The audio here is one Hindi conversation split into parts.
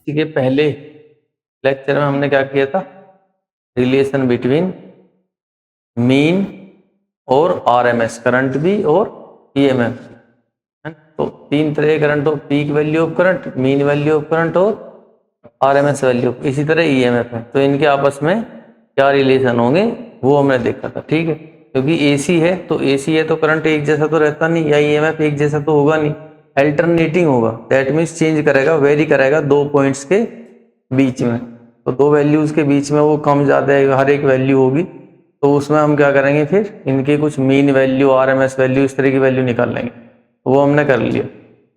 इसी के पहले लेक्चर में हमने क्या किया था, रिलेशन बिटवीन मीन और आरएमएस करंट भी और ईएमएफ। तो तीन तरह के करंट हो, peak value of current, mean value of current और आरएमएस वैल्यू। इसी तरह ईएमएफ है, तो इनके आपस में क्या रिलेशन होंगे वो हमने देखा था। ठीक है, क्योंकि एसी है तो करंट एक जैसा तो रहता नहीं, या ईएमएफ एक जैसा तो होगा नहीं, अल्टरनेटिंग होगा। दैट मीन्स चेंज करेगा, वेरी करेगा दो पॉइंट्स के बीच में। तो दो वैल्यूज के बीच में वो कम ज़्यादा हर एक वैल्यू होगी, तो उसमें हम क्या करेंगे, फिर इनके कुछ मीन वैल्यू, आरएमएस वैल्यू, इस तरह की वैल्यू निकाल लेंगे। तो वो हमने कर लिया।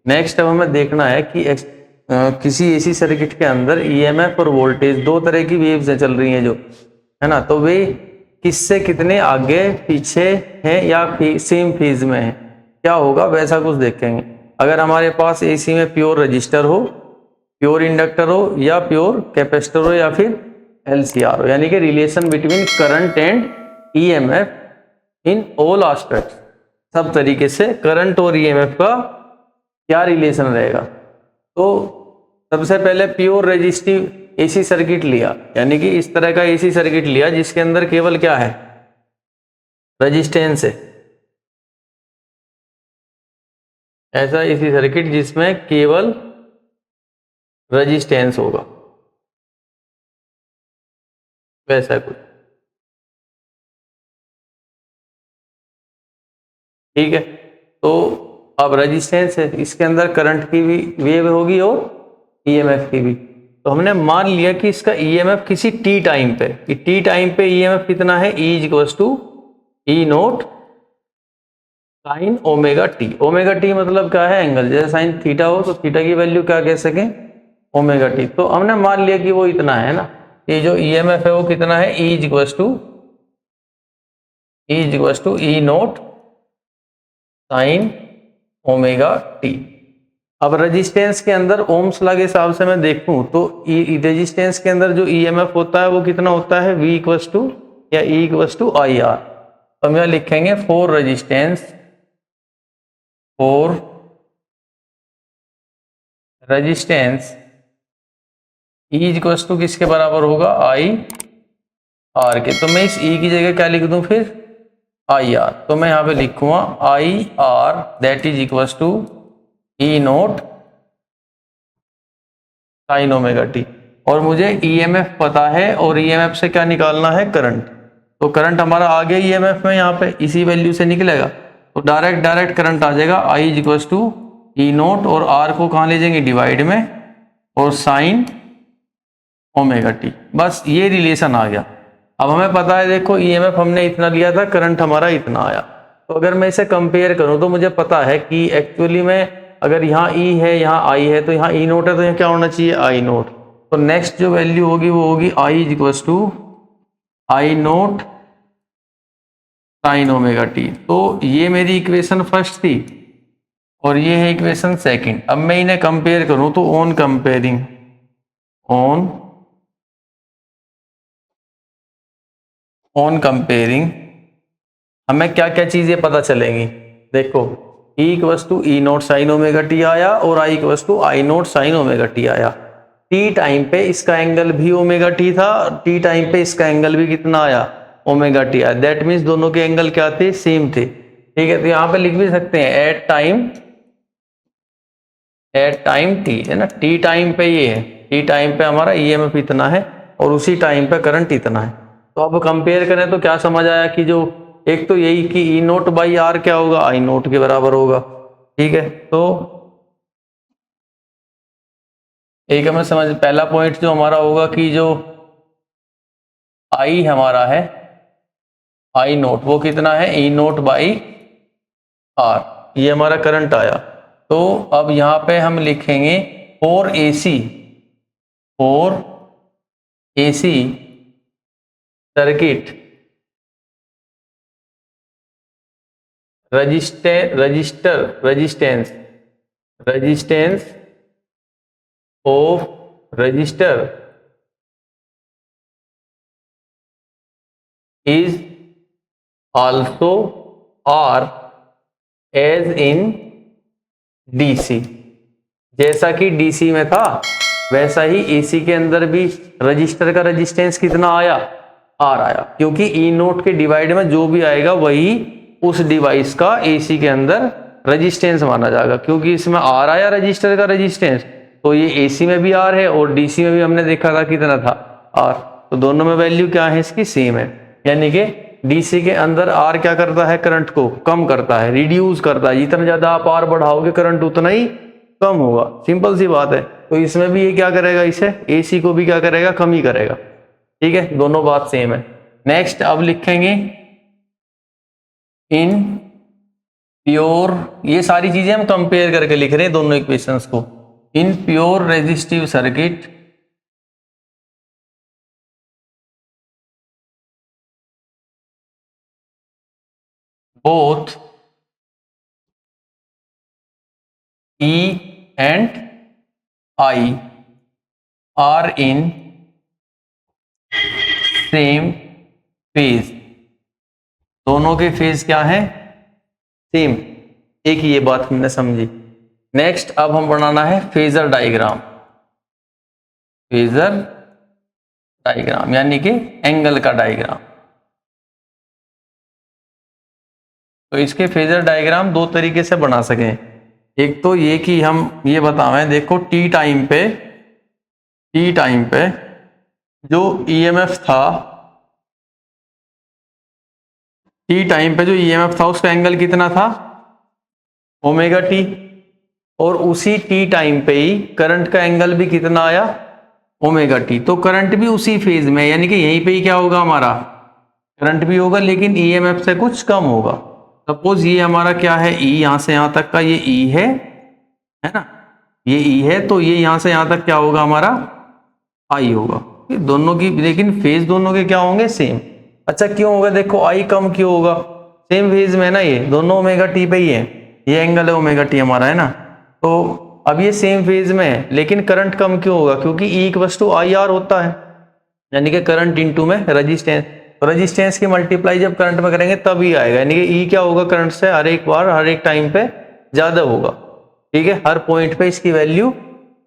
नेक्स्ट अब हमें देखना है कि किसी एसी सर्किट के अंदर ईएमएफ और वोल्टेज दो तरह की वेव्स चल रही हैं जो है ना, तो वे किससे कितने आगे पीछे हैं या सेम फेज में है, क्या होगा वैसा कुछ देखेंगे। अगर हमारे पास एसी में प्योर रजिस्टर हो, प्योर इंडक्टर हो, या प्योर कैपेसिटर हो, या फिर एलसीआर हो, यानी कि relation between current and EMF in all aspects, सब तरीके से करंट और ईएमएफ का क्या रिलेशन रहेगा। तो सबसे पहले प्योर रेजिस्टिव एसी सर्किट लिया, यानी कि इस तरह का एसी सर्किट लिया जिसके अंदर केवल क्या है, रेजिस्टेंस है। ऐसा एसी सर्किट जिसमें केवल रेजिस्टेंस होगा, वैसा कुछ। ठीक है, तो अब रेजिस्टेंस है, इसके अंदर करंट की भी वेव होगी और ईएमएफ की भी। तो हमने मान लिया कि इसका ईएमएफ किसी टी टाइम पे, कि टी टाइम पे ईएमएफ कितना है, E equals to E note sine omega T. Omega T मतलब क्या है, एंगल। जैसे साइन थीटा हो तो थीटा की वैल्यू क्या कह सकें, ओमेगा टी। तो हमने मान लिया कि वो इतना है ना, ये जो ईएमएफ है वो कितना है, E equals to E note sine omega T. अब रेजिस्टेंस के अंदर ओम्स लॉ के हिसाब से मैं देखूं तो रेजिस्टेंस के अंदर जो ईएमएफ होता है वो कितना होता है, V इक्वल्स टू या E equals to I R. तो हम यहाँ लिखेंगे for resistance E equals to किसके बराबर होगा, आई आर के। तो मैं इस E की जगह क्या लिख दूं फिर, आई आर। तो मैं यहाँ पे लिखूंगा I R that is equals to E note sine omega T. और मुझे ईएमएफ पता है और ईएमएफ से क्या निकालना है, करंट। तो करंट हमारा आ गया ईएमएफ में, यहाँ पे इसी वैल्यू से निकलेगा, तो डायरेक्ट करंट आ जाएगा आई इक्वल्स टू ई नोट, और आर को कहाँ ले जाएंगे, डिवाइड में, और साइन ओमेगा टी। बस ये रिलेशन आ गया। अब हमें पता है, देखो ईएमएफ हमने इतना लिया था, करंट हमारा इतना आया। तो अगर मैं इसे कंपेयर करूं तो मुझे पता है कि एक्चुअली में अगर यहाँ ई है, यहाँ आई है, तो यहाँ ई नोट है, तो यहाँ क्या होना चाहिए, आई नोट। तो नेक्स्ट जो वैल्यू होगी वो होगी I equals to I note sine omega T. तो ये मेरी इक्वेशन फर्स्ट थी और ये है इक्वेशन सेकंड। अब मैं इन्हें कंपेयर करूं तो ऑन कंपेयरिंग हमें क्या क्या चीजें पता चलेंगी। देखो E equals to E note sine omega T आया और I equals to I note sine omega T आया। टी टाइम पे इसका एंगल भी ओमेगा टी था, टी टाइम पे इसका एंगल भी कितना आया, ओमेगा टी आया। दैट मीन्स दोनों के एंगल क्या थे, सेम थे। ठीक है, तो यहाँ पे लिख भी सकते हैं एट टाइम टी, है ना। टी टाइम पे ये है, टी टाइम पे हमारा ईएमएफ इतना है और उसी टाइम पे करंट इतना है। तो अब कंपेयर करें तो क्या समझ आया कि जो एक तो यही कि ई नोट बाई आर क्या होगा, आई नोट के बराबर होगा। ठीक है, तो एक हमें समझ, पहला पॉइंट जो हमारा होगा कि जो आई हमारा है, आई नोट वो कितना है, ई नोट बाई आर, ये हमारा करंट आया। तो अब यहाँ पे हम लिखेंगे for AC circuit resistance of resistor is also R as in DC. जैसा कि डीसी में था वैसा ही एसी के अंदर भी रजिस्टर का रेजिस्टेंस कितना आया, आर आया, क्योंकि ई नोट के डिवाइड में जो भी आएगा वही उस डिवाइस का एसी के अंदर रेजिस्टेंस माना जाएगा। क्योंकि इसमें आर आया रजिस्टर का रेजिस्टेंस, तो ये एसी में भी आर है और डीसी में भी हमने देखा था कितना था, आर। तो दोनों में वैल्यू क्या है इसकी, सेम है। यानी कि डीसी के अंदर आर क्या करता है, करंट को कम करता है, रिड्यूस करता है। जितना ज्यादा आप आर बढ़ाओगे करंट उतना ही कम होगा, सिंपल सी बात है। तो इसमें भी ये क्या करेगा, इसे एसी को भी क्या करेगा, कम ही करेगा। ठीक है, दोनों बात सेम है। नेक्स्ट अब लिखेंगे इन प्योर, ये सारी चीजें हम कंपेयर करके लिख रहे हैं दोनों इक्वेशंस को। In pure resistive circuit both E and I are in same phase। दोनों के फेज क्या है, सेम। एक ही ये बात हमने समझी। नेक्स्ट अब हम बनाना है फेजर डायग्राम। फेजर डायग्राम यानी कि एंगल का डायग्राम। तो इसके फेजर डायग्राम दो तरीके से बना सकें। एक तो ये कि हम ये बतावें, देखो टी टाइम पे जो ईएमएफ था, टी टाइम पे जो ईएमएफ था उसका एंगल कितना था, ओमेगा टी। और उसी टी टाइम पे ही करंट का एंगल भी कितना आया, ओमेगा टी। तो करंट भी उसी फेज में, यानी कि यहीं पे ही क्या होगा, हमारा करंट भी होगा लेकिन ईएमएफ से कुछ कम होगा। सपोज ये हमारा क्या है, ई, यहां से यहां तक का ये ई है ना, ये ई है। तो ये यहां से यहां तक क्या होगा, हमारा आई होगा। ये दोनों की लेकिन फेज दोनों के क्या होंगे, सेम। अच्छा क्यों होगा, देखो आई कम क्यों होगा, सेम फेज में है ना, ये दोनों ओमेगा टी पे ही है, ये एंगल है ओमेगा टी हमारा, है ना। तो अब ये सेम फेज में है लेकिन करंट कम क्यों होगा, क्योंकि E equals to I R होता है, यानी कि करंट इनटू में रेजिस्टेंस। रेजिस्टेंस की मल्टीप्लाई जब करंट में करेंगे तभी आएगा, यानी कि ई क्या होगा, करंट से हर एक बार हर एक टाइम पे ज्यादा होगा। ठीक है, हर पॉइंट पे इसकी वैल्यू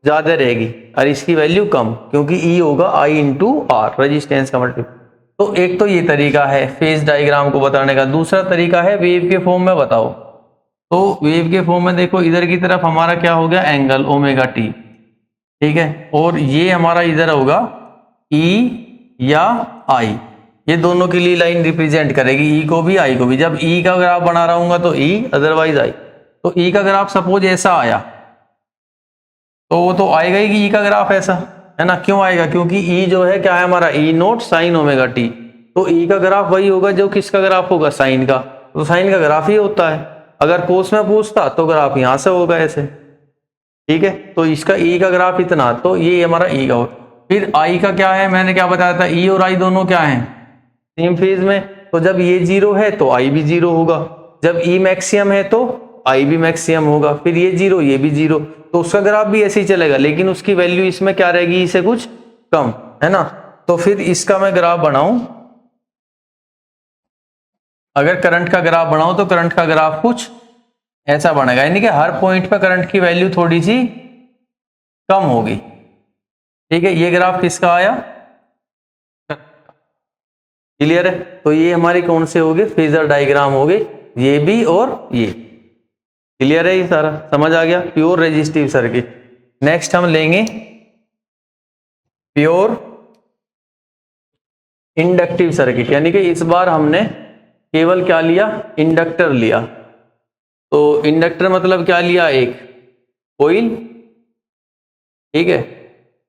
ज्यादा रहेगी और इसकी वैल्यू कम, क्योंकि ई होगा आई इंटू आर, रेजिस्टेंस का मल्टीप्लाई। तो एक तो ये तरीका है फेज डायग्राम को बताने का। दूसरा तरीका है वेव के फॉर्म में बताओ। तो वेव के फॉर्म में देखो, इधर की तरफ हमारा क्या हो गया, एंगल ओमेगा टी। ठीक है, और ये हमारा इधर होगा ई या आई, ये दोनों के लिए लाइन रिप्रेजेंट करेगी, ई को भी आई को भी। जब ई का ग्राफ बना रहा हूंगा तो ई, अदरवाइज आई। तो ई का ग्राफ सपोज ऐसा आया तो वो तो आएगा ही कि ई का ग्राफ ऐसा, है ना। क्यों आएगा, क्योंकि ई जो है क्या है हमारा, E note sine omega T. तो ई का ग्राफ वही होगा जो किसका ग्राफ होगा, साइन का। तो साइन का ग्राफ ही होता है। अगर कोस में पूछता तो ग्राफ यहां से होगा ऐसे। ठीक है, तो इसका ई का ग्राफ इतना, तो ये हमारा ई का होगा। फिर आई का क्या है, मैंने क्या बताया था, ई और आई दोनों क्या है, सेम फेज में। तो जब ये जीरो है तो आई भी जीरो होगा, जब ई मैक्सिमम है तो आई भी मैक्सिमम होगा। फिर ये जीरो, ये भी जीरो, तो उसका ग्राफ भी ऐसे ही चलेगा लेकिन उसकी वैल्यू इसमें क्या रहेगी, इसे कुछ कम, है ना। तो फिर इसका मैं ग्राफ बनाऊं, अगर करंट का ग्राफ बनाऊं तो करंट का ग्राफ कुछ ऐसा बनेगा, यानी कि हर पॉइंट पर करंट की वैल्यू थोड़ी सी कम होगी। ठीक है, ये ग्राफ किसका आया, क्लियर है। तो ये हमारी कौन से हो गए, फेजर डायग्राम हो गए, ये भी और ये। क्लियर है, ये सारा समझ आ गया, प्योर रेजिस्टिव सर्किट। नेक्स्ट हम लेंगे प्योर इंडक्टिव सर्किट, यानी कि इस बार हमने केवल क्या लिया, इंडक्टर लिया। तो इंडक्टर मतलब क्या लिया, एक कोइल। ठीक है,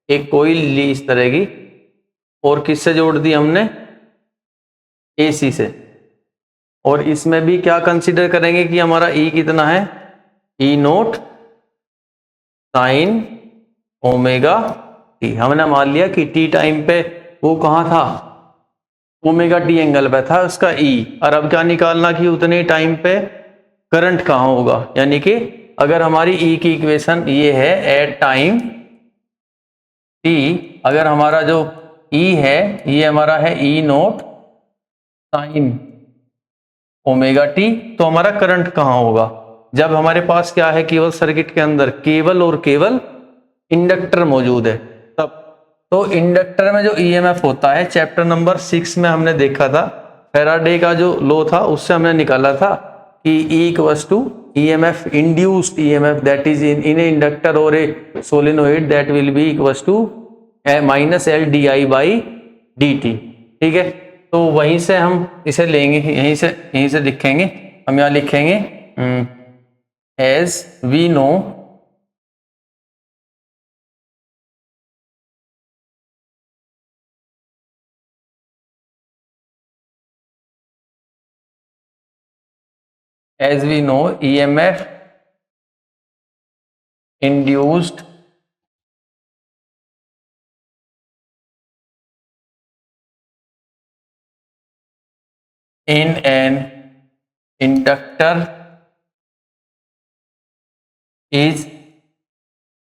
एक कोइल ली इस तरह की, और किससे जोड़ दी हमने, एसी से। और इसमें भी क्या कंसीडर करेंगे कि हमारा ई कितना है, ई नोट साइन ओमेगा टी। हमने मान लिया कि टी टाइम पे वो कहाँ था, ओमेगा टी एंगल पे था उसका ई। और अब क्या निकालना कि उतने टाइम पे करंट कहाँ होगा, यानी कि अगर हमारी ई की इक्वेशन ये है, एट टाइम टी, अगर हमारा जो ई है ये हमारा है ई नोट साइन ओमेगा टी, तो हमारा करंट कहाँ होगा, जब हमारे पास क्या है, केवल सर्किट के अंदर केवल और केवल इंडक्टर मौजूद है तब। तो इंडक्टर में जो ईएमएफ होता है चैप्टर नंबर 6 में हमने देखा था, फैराडे का जो लॉ था उससे हमने निकाला था कि E equals to EMF induced EMF that is in a inductor और a solenoid that will be equals to minus L D I by D T. ठीक है, तो वहीं से हम इसे लेंगे, यहीं से लिखेंगे। हम यहाँ लिखेंगे as we know EMF induced in an inductor is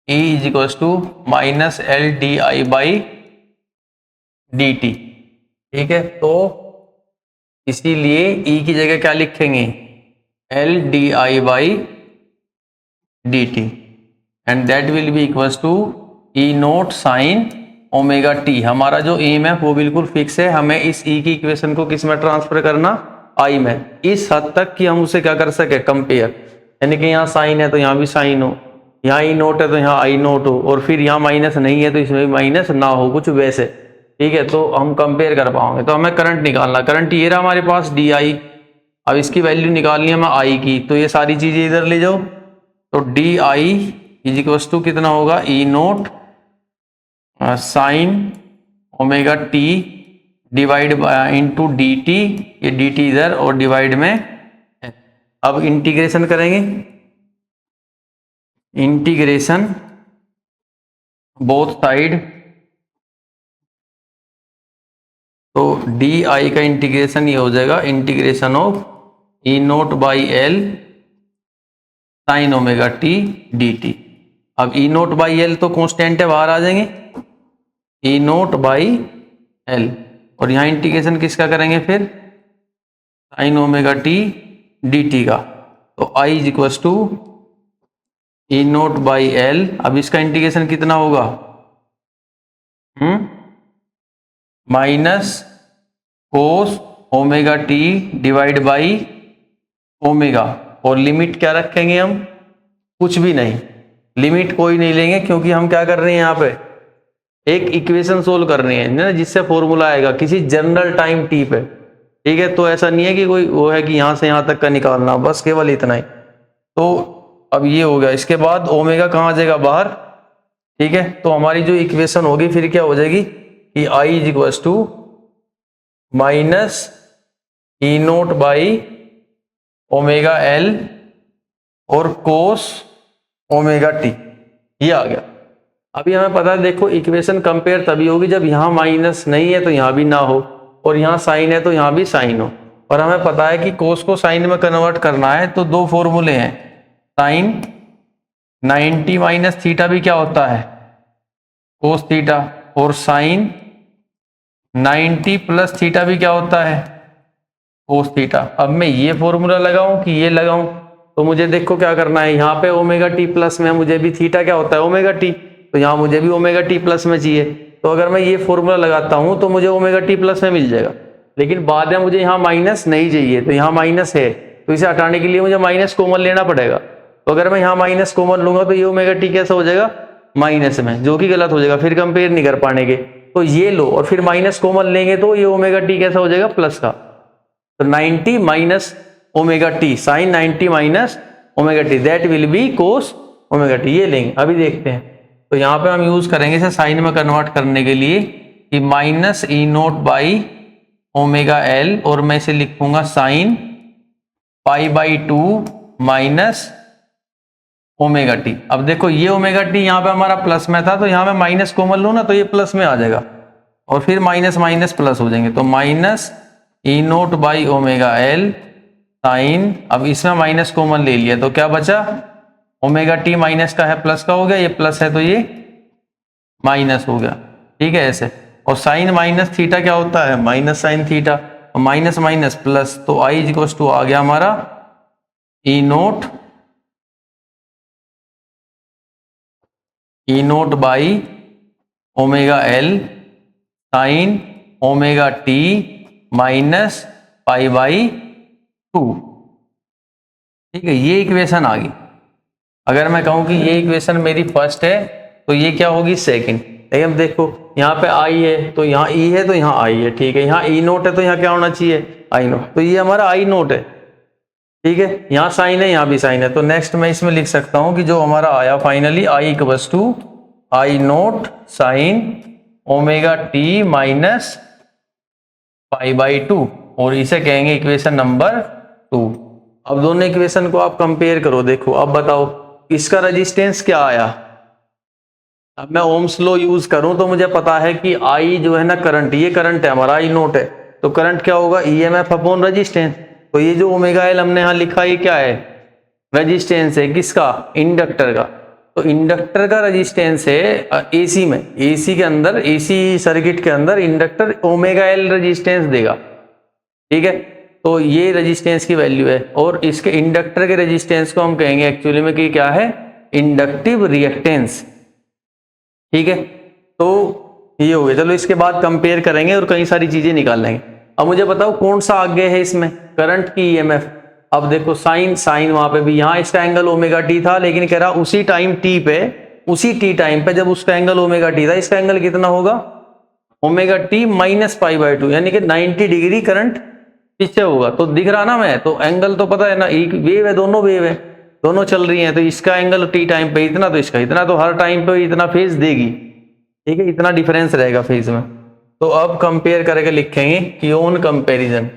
E is equals to minus L D I by D T. ठीक है, तो इसीलिए E की जगह क्या लिखेंगे, L D I by D T, and that will be equals to E note sine omega T. हमारा जो एम है वो बिल्कुल फिक्स है, हमें इस E की इक्वेशन को किस में ट्रांसफर करना, I में, इस हद तक कि हम उसे क्या कर सके, कंपेयर। यानी कि यहाँ साइन है तो यहाँ भी साइन हो, यहाँ ई नोट है तो यहाँ आई नोट हो, और फिर यहाँ माइनस नहीं है तो इसमें भी माइनस ना हो, कुछ वैसे। ठीक है, तो हम कंपेयर कर पाओगे। तो हमें करंट निकालना, करंट ये रहा हमारे पास डी आई। अब इसकी वैल्यू निकालनी है हमें आई की, तो ये सारी चीजें इधर ले जाओ। तो D I is equals to कितना होगा, E note sine omega T divide into D T, ये डी टी इधर और डिवाइड में। अब इंटीग्रेशन करेंगे, इंटीग्रेशन बोथ साइड, तो डी आई का इंटीग्रेशन ये हो जाएगा integration of E nought by L sine omega T D T. अब ई नोट बाई एल तो कांस्टेंट है, बाहर आ जाएंगे, ई नोट बाई एल, और यहाँ इंटीग्रेशन किसका करेंगे फिर, sine omega T D T का। तो I is equals to E nought by L. अब इसका इंटीग्रेशन कितना होगा, minus cos omega T divide by omega, और लिमिट क्या रखेंगे हम, कुछ भी नहीं, लिमिट कोई नहीं लेंगे, क्योंकि हम क्या कर रहे हैं यहाँ पे, एक इक्वेशन सोल्व कर रहे हैं ना, जिससे फॉर्मूला आएगा किसी जनरल टाइम टी पे। ठीक है, तो ऐसा नहीं है कि कोई वो है कि यहाँ से यहाँ तक का निकालना, बस केवल इतना ही। तो अब ये हो गया, इसके बाद ओमेगा कहाँ आ जाएगा, बाहर। ठीक है, तो हमारी जो इक्वेशन होगी फिर क्या हो जाएगी कि I is equals to minus E nought by omega L और कोस ओमेगा टी, ये आ गया। अभी हमें पता है, देखो इक्वेशन कंपेयर तभी होगी जब यहाँ माइनस नहीं है तो यहाँ भी ना हो, और यहाँ साइन है तो यहाँ भी साइन हो। और हमें पता है कि कोस को साइन में कन्वर्ट करना है, तो दो फॉर्मूले हैं, साइन 90 माइनस थीटा भी क्या होता है, कोस थीटा, और साइन 90 प्लस थीटा भी क्या होता है, कोस थीटा। अब मैं ये फॉर्मूला लगाऊं कि ये लगाऊं, तो मुझे देखो क्या करना है, यहाँ पे ओमेगा टी प्लस में मुझे भी थीटा क्या होता है, ओमेगा टी, तो यहाँ मुझे भी ओमेगा टी प्लस में चाहिए। तो अगर मैं ये फॉर्मूला लगाता हूं तो मुझे ओमेगा टी प्लस में मिल जाएगा, लेकिन बाद में मुझे यहाँ माइनस नहीं चाहिए, तो यहाँ माइनस है, तो इसे हटाने के लिए मुझे माइनस कॉमन लेना पड़ेगा। तो अगर मैं यहाँ माइनस कॉमन लूंगा तो ये ओमेगा टी कैसा हो जाएगा, माइनस में, जो कि गलत हो जाएगा, फिर कंपेयर नहीं कर पाएंगे। तो ये लो और फिर माइनस कॉमन लेंगे तो ये ओमेगा टी कैसा हो जाएगा, प्लस का। तो 90 minus omega T, sine 90 minus omega T, that will be cos omega T, ये लेंगे। अभी देखते हैं, तो यहाँ पे हम यूज करेंगे इसे साइन में कन्वर्ट करने के लिए कि minus E nought by omega L, और मैं इसे लिखूंगा sine pi by 2 minus omega T. अब देखो ये ओमेगा टी यहाँ पे हमारा प्लस में था, तो यहाँ मैं माइनस कॉमन लूँ ना तो ये प्लस में आ जाएगा, और फिर माइनस माइनस प्लस हो जाएंगे, तो minus E nought by omega L sign, अब इसमें माइनस कॉमन ले लिया तो क्या बचा, ओमेगा टी माइनस का है प्लस का हो गया, ये प्लस है तो ये माइनस हो गया। ठीक है, ऐसे। और साइन माइनस थीटा क्या होता है, minus sine theta, minus minus plus, तो आई इक्वल्स टू आ गया हमारा E nought E nought by omega L sine omega T minus pi by 2। ठीक है, ये इक्वेशन आ गई। अगर मैं कहूं कि ये इक्वेशन मेरी फर्स्ट है तो ये क्या होगी सेकंड। लेकिन देखो यहाँ पे आई है तो यहाँ ई है तो यहाँ आई है। ठीक है, यहाँ ई नोट है तो यहाँ क्या होना चाहिए आई नोट, तो ये हमारा आई नोट है। ठीक है, यहाँ साइन है यहाँ भी साइन है, तो नेक्स्ट मैं इसमें लिख सकता हूँ कि जो हमारा आया finally I equals to I note sine omega T minus pi by 2, और इसे कहेंगे इक्वेशन नंबर 2। अब दोनों इक्वेशन को आप कंपेयर करो, देखो अब बताओ इसका रेजिस्टेंस क्या आया। अब मैं ओम्स लॉ यूज करूं तो मुझे पता है कि आई जो है ना करंट, ये करंट है हमारा आई नोट है, तो करंट क्या होगा ईएमएफ अपॉन रेजिस्टेंस। तो ये जो ओमेगा एल हमने यहाँ लिखा ये क्या है रेजिस्टेंस है, किसका इंडक्टर का। तो इंडक्टर का रेजिस्टेंस है एसी में, एसी के अंदर एसी सर्किट के अंदर इंडक्टर ओमेगा एल रेजिस्टेंस देगा। ठीक है, तो ये रेजिस्टेंस की वैल्यू है, और इसके इंडक्टर के रेजिस्टेंस को हम कहेंगे एक्चुअली में कि क्या है इंडक्टिव रिएक्टेंस। ठीक है, तो ये हो गया। चलो इसके बाद कंपेयर करेंगे और कई सारी चीजें निकाल लेंगे। अब मुझे बताओ कौन सा आगे है इसमें करंट की ईएमएफ। अब देखो साइन साइन वहां पे भी, यहाँ इसका एंगल ओमेगा टी था, लेकिन कह रहा उसी टाइम टी पे, उसी टी टाइम पे जब उसका एंगल ओमेगा टी था, इसका एंगल कितना होगा omega T minus pi by 2, यानी कि 90 डिग्री करंट पीछे होगा। तो दिख रहा ना, मैं तो एंगल तो पता है ना, एक वेव है, दोनों वेव है, दोनों चल रही हैं, तो इसका एंगल टी टाइम पे इतना तो इसका इतना, तो हर टाइम पे इतना फेज देगी। ठीक है, इतना डिफरेंस रहेगा फेज में। तो अब कंपेयर करके लिखेंगे कि ऑन कंपैरिजन,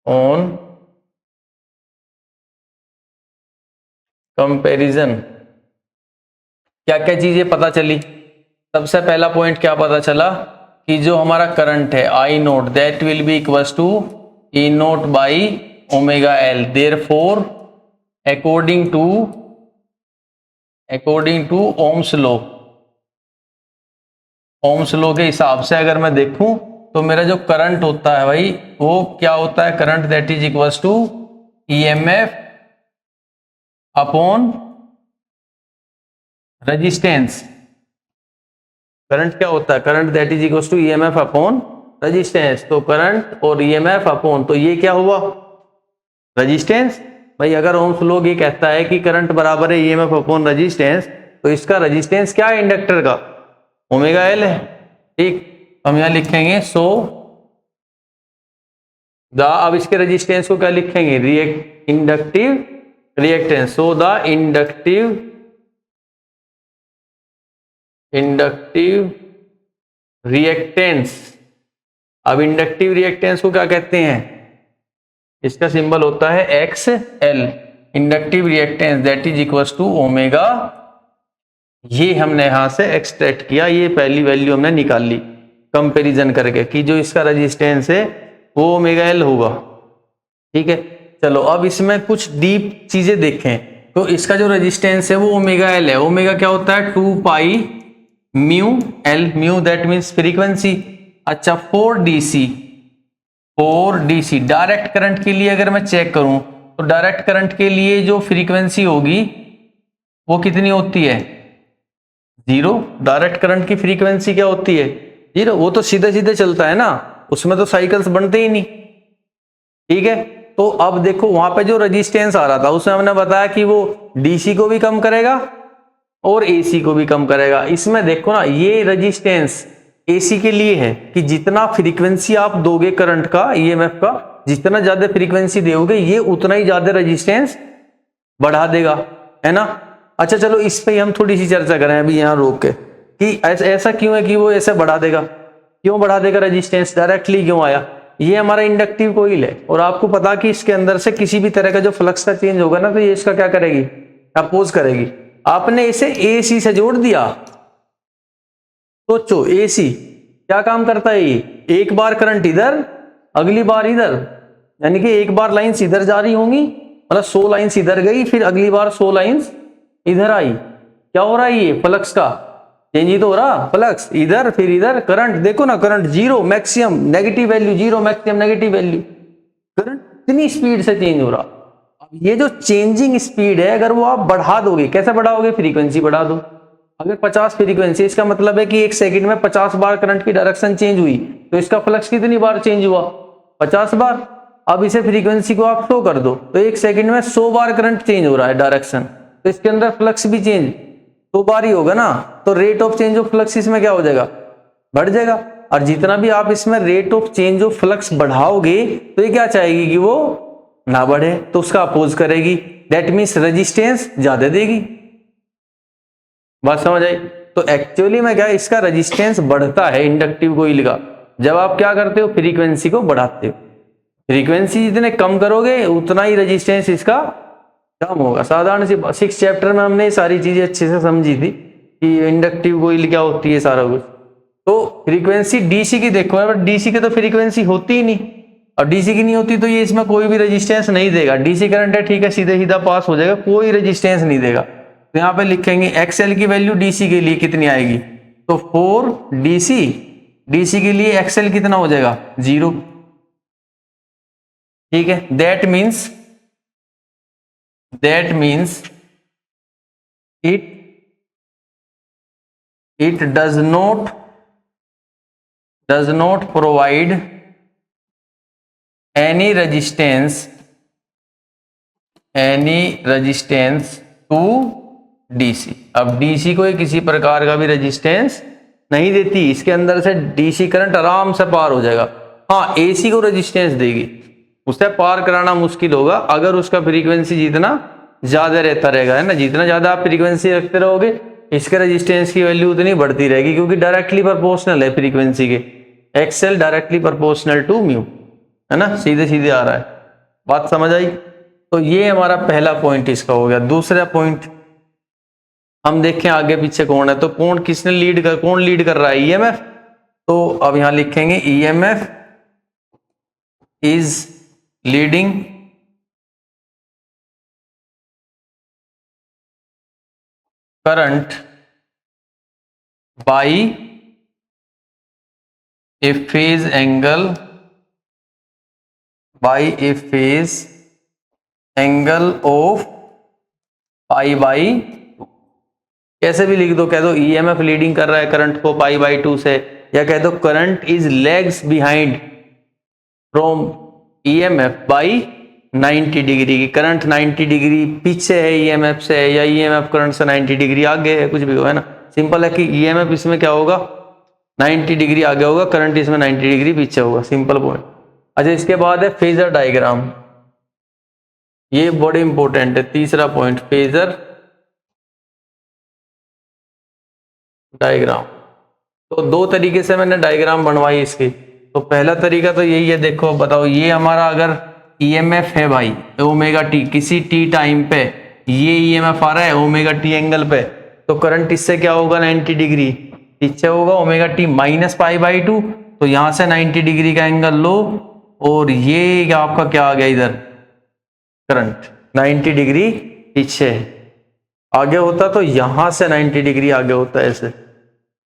ऑन कंपैरिजन क्या क्या चीजें पता चली। सबसे पहला पॉइंट क्या पता चला कि जो हमारा करंट है I nought that will be equals to E nought by omega L, therefore according to Ohm's law, Ohm's law के हिसाब से अगर मैं देखूं तो मेरा जो करंट होता है भाई वो क्या होता है, current that is equals to EMF upon resistance. Current क्या होता है, current that is equals to EMF upon resistance. तो करंट और ईएमएफ अपॉन, तो ये क्या हुआ रेजिस्टेंस। भाई अगर ओम्स लॉ ये कहता है कि करंट बराबर है ईएमएफ अपॉन रेजिस्टेंस, तो इसका रेजिस्टेंस क्या है इंडक्टर का ओमेगा एल है। ठीक, हम यहां लिखेंगे सो द, अब इसके रेजिस्टेंस को क्या लिखेंगे inductive reactance. So the inductive reactance. अब इंडक्टिव रिएक्टेंस को क्या कहते हैं, इसका सिंबल होता है X L, inductive reactance that is equals to omega. ये हमने यहां से एक्सट्रैक्ट किया, ये पहली वैल्यू हमने निकाल ली कंपैरिजन करके कि जो इसका रेजिस्टेंस है वो ओमेगा एल होगा। ठीक है, चलो अब इसमें कुछ डीप चीजें देखें। तो इसका जो रेजिस्टेंस है वो ओमेगा एल है। ओमेगा क्या होता है 2 पाई mu L, mu that means frequency. अच्छा 4 डीसी डायरेक्ट करंट के लिए अगर मैं चेक करूं तो डायरेक्ट करंट के लिए जो फ्रीक्वेंसी होगी वो कितनी होती है 0। डायरेक्ट करंट की फ्रीक्वेंसी क्या होती है 0, वो तो सीधे सीधे चलता है ना, उसमें तो साइकिल्स बनते ही नहीं। ठीक है, तो अब देखो वहां पे जो रेजिस्टेंस आ रहा था उसमें हमने बताया कि वो डीसी को भी कम करेगा और एसी को भी कम करेगा। इसमें देखो ना ये रेजिस्टेंस एसी के लिए है कि जितना फ्रीक्वेंसी आप दोगे करंट का ईएमएफ का, जितना ज्यादा फ्रीक्वेंसी दोगे ये उतना ही ज्यादा रेजिस्टेंस बढ़ा देगा, है ना। अच्छा चलो इस पे हम थोड़ी सी चर्चा करें अभी यहाँ रोक के कि ऐसा क्यों है कि वो ऐसे बढ़ा देगा, क्यों बढ़ा देगा रेजिस्टेंस, डायरेक्टली क्यों आया। ये हमारा इंडक्टिव कोइल है और आपको पता कि इसके अंदर से किसी भी तरह का जो फ्लक्स का चेंज होगा ना तो ये इसका क्या करेगी अपोज करेगी। आपने इसे एसी से जोड़ दिया, सोचो एसी क्या काम करता है, ये एक बार करंट इधर अगली बार इधर, यानी कि एक बार लाइंस इधर जा रही होंगी मतलब 100 लाइंस इधर गई, फिर अगली बार 100 लाइंस इधर आई। क्या हो रहा है ये फ्लक्स का चेंज ही तो हो रहा, फ्लक्स इधर फिर इधर। करंट देखो ना, current zero maximum negative value, zero maximum negative value, current इतनी स्पीड से चेंज हो रहा। अब ये जो चेंजिंग स्पीड है अगर वो आप बढ़ा दोगे, कैसे बढ़ाओगे, फ्रीक्वेंसी बढ़ा दो। अगर 50 फ्रीक्वेंसी, इसका मतलब है कि एक सेकंड में 50 बार करंट की डायरेक्शन चेंज हुई, तो इसका फ्लक्स कितनी बार चेंज हुआ? 50 बार। अब इसे फ्रीक्वेंसी को आप 100 कर दो, तो एक सेकंड में 100 बार करंट चेंज हो रहा है डायरेक्शन, तो इसके अंदर फ्लक्स भी चेंज 100 बार ही होगा ना। तो rate of change of flux इसमें क्या हो जाएगा? बढ़ जाएगा। और जितना भी आप इसमें rate of change of flux बढ़ाओगे, तो ये क्या चाहेगी कि वो ना बढ़े, तो उसका अपोज करेगी। दैट मीन्स रेजिस्टेंस ज्यादा देगी। बात समझ आई? तो एक्चुअली में क्या, इसका रेजिस्टेंस बढ़ता है इंडक्टिव कोइल का, जब आप क्या करते हो, फ्रीक्वेंसी को बढ़ाते हो। फ्रीक्वेंसी जितने कम करोगे उतना ही रेजिस्टेंस इसका कम होगा। साधारण सी 6 चैप्टर में हमने सारी चीजें अच्छे से समझी थी कि इंडक्टिव कोइल क्या होती है, सारा कुछ। तो फ्रीक्वेंसी डीसी की देखो, बट डीसी की तो फ्रीक्वेंसी होती ही नहीं, और डीसी की नहीं होती तो ये इसमें कोई भी रेजिस्टेंस नहीं देगा। डीसी करंट है, ठीक है, सीधे सीधा पास हो जाएगा, कोई रेजिस्टेंस नहीं देगा। तो यहाँ पे लिखेंगे एक्सएल की वैल्यू डीसी के लिए कितनी आएगी, तो 4 डीसी। डीसी के लिए एक्सएल कितना हो जाएगा? 0। ठीक है, that means it does not provide any resistance to DC। अब DC को किसी प्रकार का भी रेजिस्टेंस नहीं देती, इसके अंदर से DC करंट आराम से पार हो जाएगा। हाँ, AC को रेजिस्टेंस देगी, उसे पार कराना मुश्किल होगा अगर उसका फ्रीक्वेंसी जितना ज्यादा रहता रहेगा, है ना। जितना ज्यादा आप फ्रीक्वेंसी रखते रहोगे, इसके रेजिस्टेंस की वैल्यू उतनी बढ़ती रहेगी, क्योंकि डायरेक्टली प्रोपोर्शनल है फ्रीक्वेंसी के। XL directly proportional to mu, है ना, सीधे सीधे आ रहा है। बात समझ आई? तो ये हमारा पहला पॉइंट इसका हो गया। दूसरा पॉइंट हम देखें आगे पीछे कौन है, तो कौन लीड कर रहा है? ईएमएफ। तो अब यहां लिखेंगे EMF is leading current by A phase angle of pi by 2। कैसे भी लिख दो, कह दो ईएमएफ लीडिंग कर रहा है करंट को पाई बाई 2 से, या कह दो current is lags behind from EMF by 90 degree की। करंट 90 डिग्री पीछे है ईएमएफ से, या ईएमएफ करंट से 90 डिग्री आगे है, कुछ भी हो, है ना। सिंपल है कि ईएमएफ इसमें क्या होगा, 90 डिग्री आगे होगा, करंट इसमें 90 डिग्री पीछे होगा। Simple point. अच्छा, इसके बाद है फेजर डायग्राम। ये बड़े इंपॉर्टेंट है, तीसरा पॉइंट, फेजर डायग्राम। तो 2 तरीके से मैंने डायग्राम बनवाई इसकी। तो पहला तरीका तो यही है, देखो बताओ, ये हमारा अगर ईएमएफ है भाई ओमेगा टी, किसी टी टाइम पे ये ईएमएफ आ रहा है ओमेगा टी एंगल पे, तो करंट इससे क्या होगा, 90 डिग्री पीछे होगा, omega T minus pi by 2। तो यहां से 90 डिग्री का एंगल लो, और ये आपका क्या आ गया, इधर करंट 90 डिग्री पीछे आगे होता, तो यहां से 90 डिग्री आगे होता है ऐसे,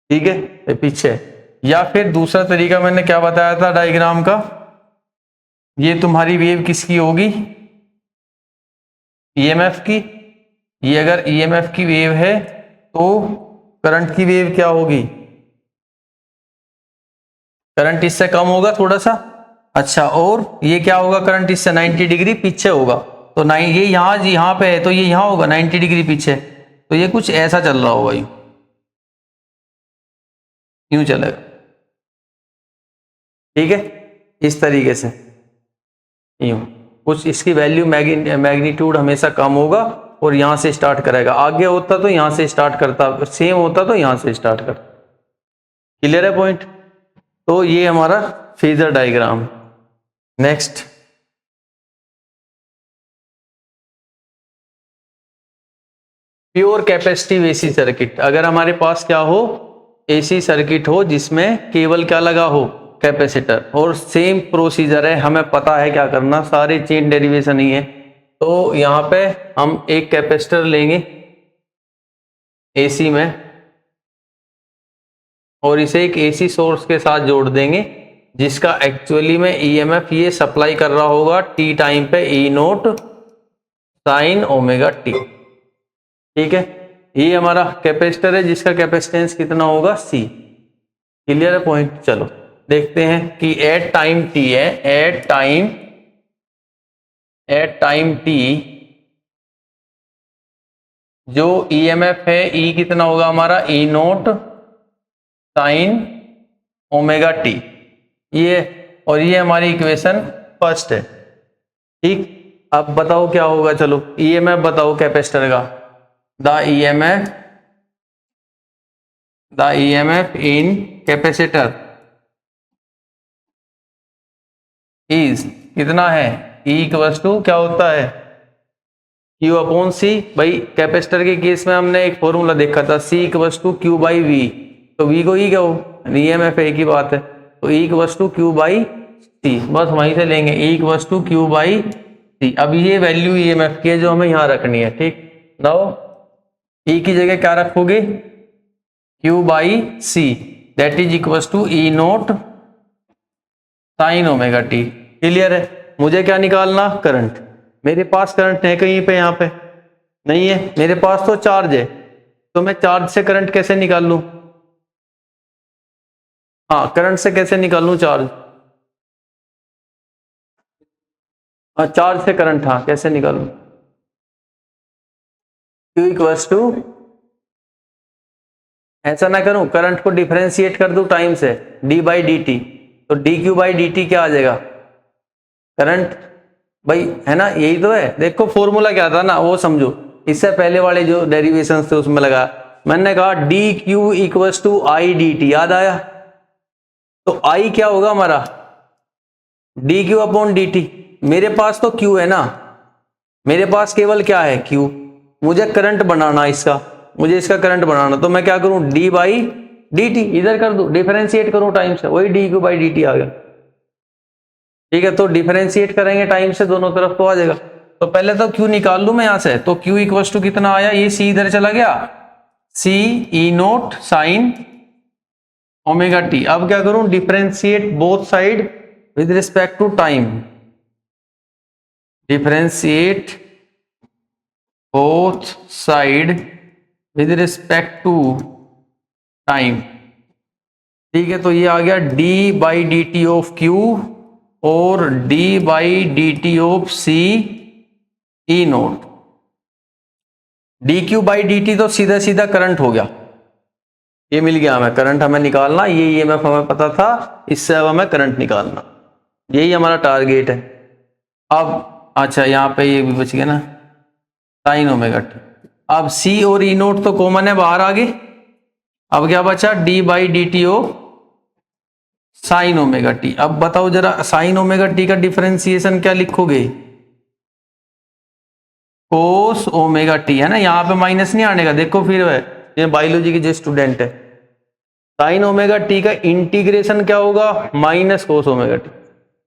ठीक है, पीछे। या फिर दूसरा तरीका मैंने क्या बताया था डायग्राम का, ये तुम्हारी वेव किसकी होगी, ईएमएफ की। ये अगर ईएमएफ की वेव है तो करंट की वेव क्या होगी, करंट इससे कम होगा थोड़ा सा। अच्छा, और ये क्या होगा, करंट इससे 90 डिग्री पीछे होगा। तो ये यहाँ पे है, तो ये यहाँ होगा 90 डिग्री पीछे। तो ये कुछ ऐसा चल रहा होगा, यूं चलेगा, ठीक है, इस तरीके से यूं कुछ। इसकी वैल्यू मैग्नीट्यूड हमेशा कम होगा, और यहां से स्टार्ट करेगा। आगे होता तो यहां से स्टार्ट करता, सेम होता तो यहां से स्टार्ट करता। क्लियर है पॉइंट? तो ये हमारा phasor diagram. Next, pure capacitive AC circuit. अगर हमारे पास क्या हो, एसी सर्किट हो जिसमें केवल क्या लगा हो, कैपेसिटर, और सेम प्रोसीजर है, हमें पता है क्या करना, सारे चेन डेरिवेशन ही है। तो यहाँ पे हम एक कैपेसिटर लेंगे एसी में, और इसे एक एसी सोर्स के साथ जोड़ देंगे, जिसका एक्चुअली में ईएमएफ ये सप्लाई कर रहा होगा टी टाइम पे, ई नोट साइन ओमेगा टी, ठीक है। ये हमारा कैपेसिटर है जिसका कैपेसिटेंस कितना होगा C। क्लियर है पॉइंट। चलो देखते हैं कि एट टाइम t है, एट टाइम t जो EMF है E कितना होगा हमारा, E naught sine omega t। ये और ये हमारी इक्वेशन फर्स्ट है। ठीक, अब बताओ क्या होगा। चलो EMF बताओ कैपेसिटर का। The EMF in capacitor is कितना है, E इक्वल्स टू क्या होता है, Q अपॉन C। भाई कैपेसिटर के केस में हमने एक फॉर्मूला देखा था, C equals to Q by V। तो V को E कहो, EMF एक ही बात है, तो E equals to Q by C। बस वहीं से लेंगे, E equals to Q by C। अब ये वैल्यू EMF की है जो हमें यहाँ रखनी है। ठीक, नाउ E की जगह क्या रखोगे, Q by C that is equals to E naught sine omega t। Clear है। मुझे क्या निकालना, करंट। मेरे पास करंट है कहीं पे, यहाँ पे नहीं है, मेरे पास तो चार्ज है, तो मैं चार्ज से करंट कैसे निकाल लूं, हाँ करंट से कैसे निकाल लूं चार्ज, हाँ चार्ज से करंट, हाँ कैसे निकालूं, Q इक्वल्स टू, ऐसा ना करूं, करंट को डिफरेंशिएट कर दूं टाइम से, d बाई डी टी, तो dq बाई डी टी क्या आ जाएगा, करंट। भाई है ना, यही तो है। देखो फॉर्मूला क्या था ना, वो समझो। इससे पहले वाले जो डेरिवेशन थे उसमें लगा, मैंने कहा D Q equals to I D T, याद आया। तो आई क्या होगा हमारा, D Q upon D T. मेरे पास तो क्यू है ना, मेरे पास केवल क्या है, क्यू। मुझे करंट बनाना इसका, मुझे इसका करंट बनाना, तो मैं क्या करूं, डी बाई डी टी इधर कर दूं, डिफरेंशिएट करूं टाइम से, वही D Q by D T आ गया। ठीक है, तो डिफरेंशिएट करेंगे टाइम से दोनों तरफ तो आ जाएगा। तो पहले तो Q निकाल लूं मैं यहां से, तो Q इक्वल्स टू कितना आया, ये C इधर चला गया, C E naught sine omega T. अब क्या करूं, differentiate both side with respect to time, differentiate both side with respect to time. ठीक है, तो ये आ गया d by D T of Q और d by D T of C E naught. D Q by D T तो सीधा सीधा करंट हो गया, ये मिल गया हमें करंट, हमें निकालना, ये EMF हमें पता था, इससे अब हमें करंट निकालना, यही हमारा टारगेट है। अब अच्छा यहाँ पे ये भी बच गया ना, साइन ओमेगा टी। अब C और E नोट तो कॉमन है, बाहर आ गए। अब क्या बचा, d by D T of sine omega T. अब बताओ जरा, साइन ओमेगा टी का डिफरेंशिएशन क्या लिखोगे, कोस ओमेगा टी, है ना, यहाँ पे माइनस नहीं आने का। देखो फिर ये बायोलॉजी के जो स्टूडेंट है, साइन ओमेगा टी का इंटीग्रेशन क्या होगा, minus cos omega T.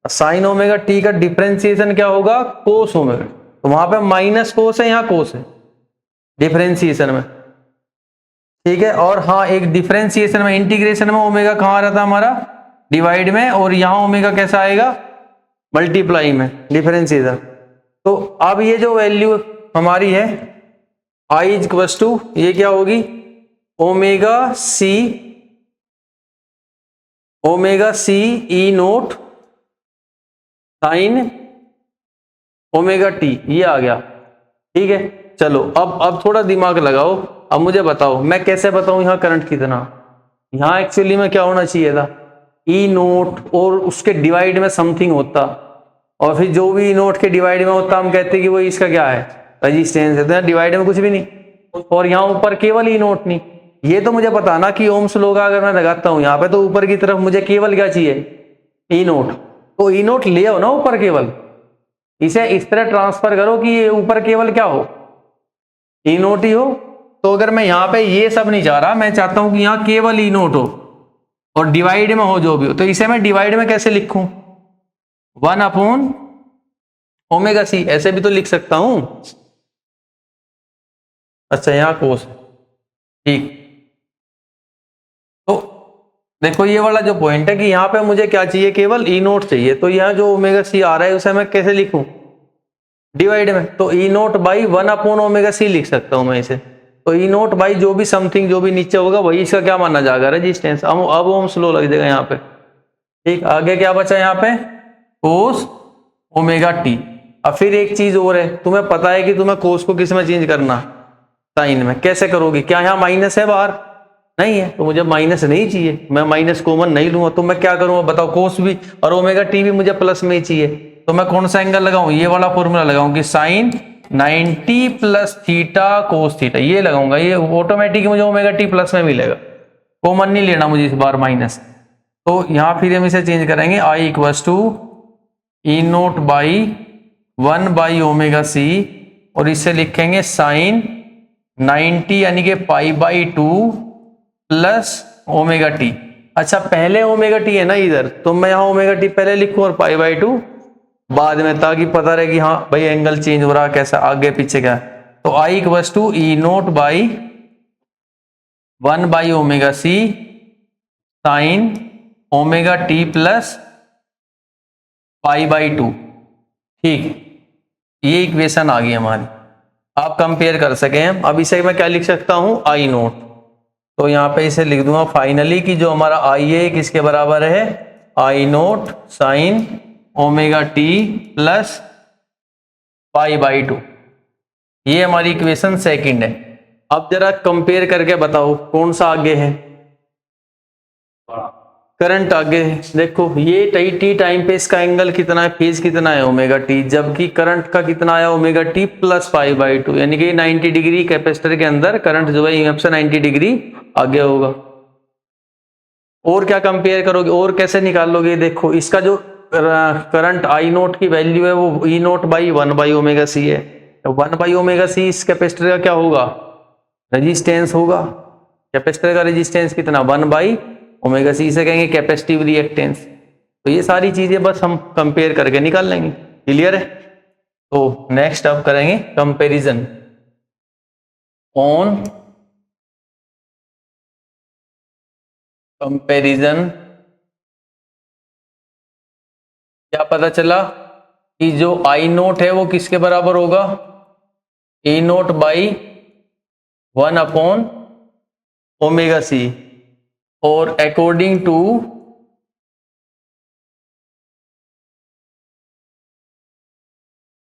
Sign omega T का डिफरेंशिएशन क्या होगा, कोस ओमेगा टी। तो वहां पे माइनस कोस है, यहाँ कोस है डिफरेंशिएशन में। ठीक है, और हाँ एक डिफरेंशिएशन में, इंटीग्रेशन में ओमेगा कहाँ आ रहा था हमारा, डिवाइड में, और यहां ओमेगा कैसा आएगा, मल्टीप्लाई में, डिफरेंशिएशन। तो अब ये जो वैल्यू हमारी है I इक्वल्स टू, ये क्या होगी, ओमेगा सी ई नोट साइन ओमेगा टी, ये आ गया। ठीक है, चलो अब थोड़ा दिमाग लगाओ। अब मुझे बताओ मैं कैसे बताऊं यहाँ करंट कितना, यहाँ एक्चुअली में क्या होना चाहिए था, ई नोट और उसके डिवाइड में समथिंग होता, और फिर जो भी ई नोट के डिवाइड में होता हम कहते कि वो इसका क्या है, रेजिस्टेंस है। तो डिवाइड में कुछ भी नहीं, और यहाँ ऊपर केवल ई नोट नहीं। ये तो मुझे पता ना कि ओम्स लॉ का अगर मैं लगाता हूँ यहाँ पे, तो ऊपर की तरफ मुझे केवल क्या चाहिए, ई नोट। तो ई नोट ले आओ ना ऊपर केवल, इसे इस तरह ट्रांसफर करो कि ये ऊपर केवल क्या हो, ई नोट ही हो। तो अगर मैं यहाँ पे ये सब नहीं चाह रहा, मैं चाहता हूं कि यहाँ केवल ई नोट हो और डिवाइड में हो जो भी हो, तो इसे मैं डिवाइड में कैसे लिखूं, 1 अपॉन ओमेगा सी, ऐसे भी तो लिख सकता हूं। अच्छा यहाँ कोस, ठीक। तो देखो ये वाला जो पॉइंट है कि यहाँ पे मुझे क्या चाहिए, केवल ई नोट चाहिए। तो यहाँ जो ओमेगा सी आ रहा है उसे मैं कैसे लिखूं, डिवाइड में, तो E nought by 1 upon omega C लिख सकता हूं मैं इसे। तो ई नोट बाई जो भी समथिंग जो भी नीचे होगा वही इसका क्या माना जाएगा, रेजिस्टेंस। अब ओम्स लॉ लग जाएगा यहाँ पे। ठीक, आगे क्या बचा यहाँ पे, कोस ओमेगा टी। अब फिर एक चीज और है, तुम्हें पता है कि तुम्हें कोस को किस में चेंज करना, साइन में। कैसे करोगे, क्या यहाँ माइनस है बाहर, नहीं है, तो मुझे माइनस नहीं चाहिए, मैं माइनस कॉमन नहीं लूंगा, तो मैं क्या करूंगा बताओ, कोस भी और ओमेगा टी भी मुझे प्लस में ही चाहिए, तो मैं कौन सा एंगल लगाऊं, ये वाला फॉर्मूला लगाऊं कि sine 90 plus theta cos theta, ये लगाऊंगा, ये ऑटोमेटिक मुझे ओमेगा टी प्लस में मिलेगा, कॉमन नहीं लेना मुझे इस बार माइनस। तो यहां फिर हम इसे चेंज करेंगे, I equals to E nought by 1 by omega C, और इसे लिखेंगे साइन 90 यानी कि pi by 2 plus omega T. अच्छा पहले ओमेगा टी है ना इधर, तो मैं यहाँ ओमेगा टी पहले लिखूं और पाई बाई 2 बाद में, ताकि पता रहे कि हाँ भाई एंगल चेंज हो रहा है, कैसा आगे पीछे क्या। तो I equals to E nought by 1 by omega C sine omega T plus pi by 2। ठीक, ये इक्वेशन आ गई हमारी, आप कंपेयर कर सके हैं। अब इसे मैं क्या लिख सकता हूं, आई नोट, तो यहां पे इसे लिख दूंगा फाइनली कि जो हमारा आई है किसके बराबर है, I note sine omega T plus pi by 2। ये हमारी इक्वेशन सेकंड है। अब जरा कंपेयर करके बताओ कौन सा आगे है, करंट आगे है। देखो ये टी टाइम पे इसका एंगल कितना है, फेज कितना है, ओमेगा टी, जबकि करंट का कितना आया, omega T plus pi by 2, यानी कि 90 डिग्री कैपेसिटर के अंदर करंट जो है ईएमएफ से 90 डिग्री आगे होगा। और क्या कंपेयर करोगे, और कैसे निकाल लोगे, देखो इसका जो करंट आई नोट की वैल्यू है वो E nought by 1 by omega C है, तो 1 बाई ओमेगा सी इस कैपेसिटर का क्या होगा, रेजिस्टेंस होगा। कैपेसिटर का रेजिस्टेंस कितना, 1 बाई ओमेगा सी, से कहेंगे कैपेसिटिव रिएक्टेंस। तो ये सारी चीजें बस हम कंपेयर करके निकाल लेंगे, क्लियर है। तो नेक्स्ट अब करेंगे कंपैरिजन ऑन कंपैरिजन। क्या पता चला कि जो आई नोट है वो किसके बराबर होगा, E nought by 1 upon omega C, और according to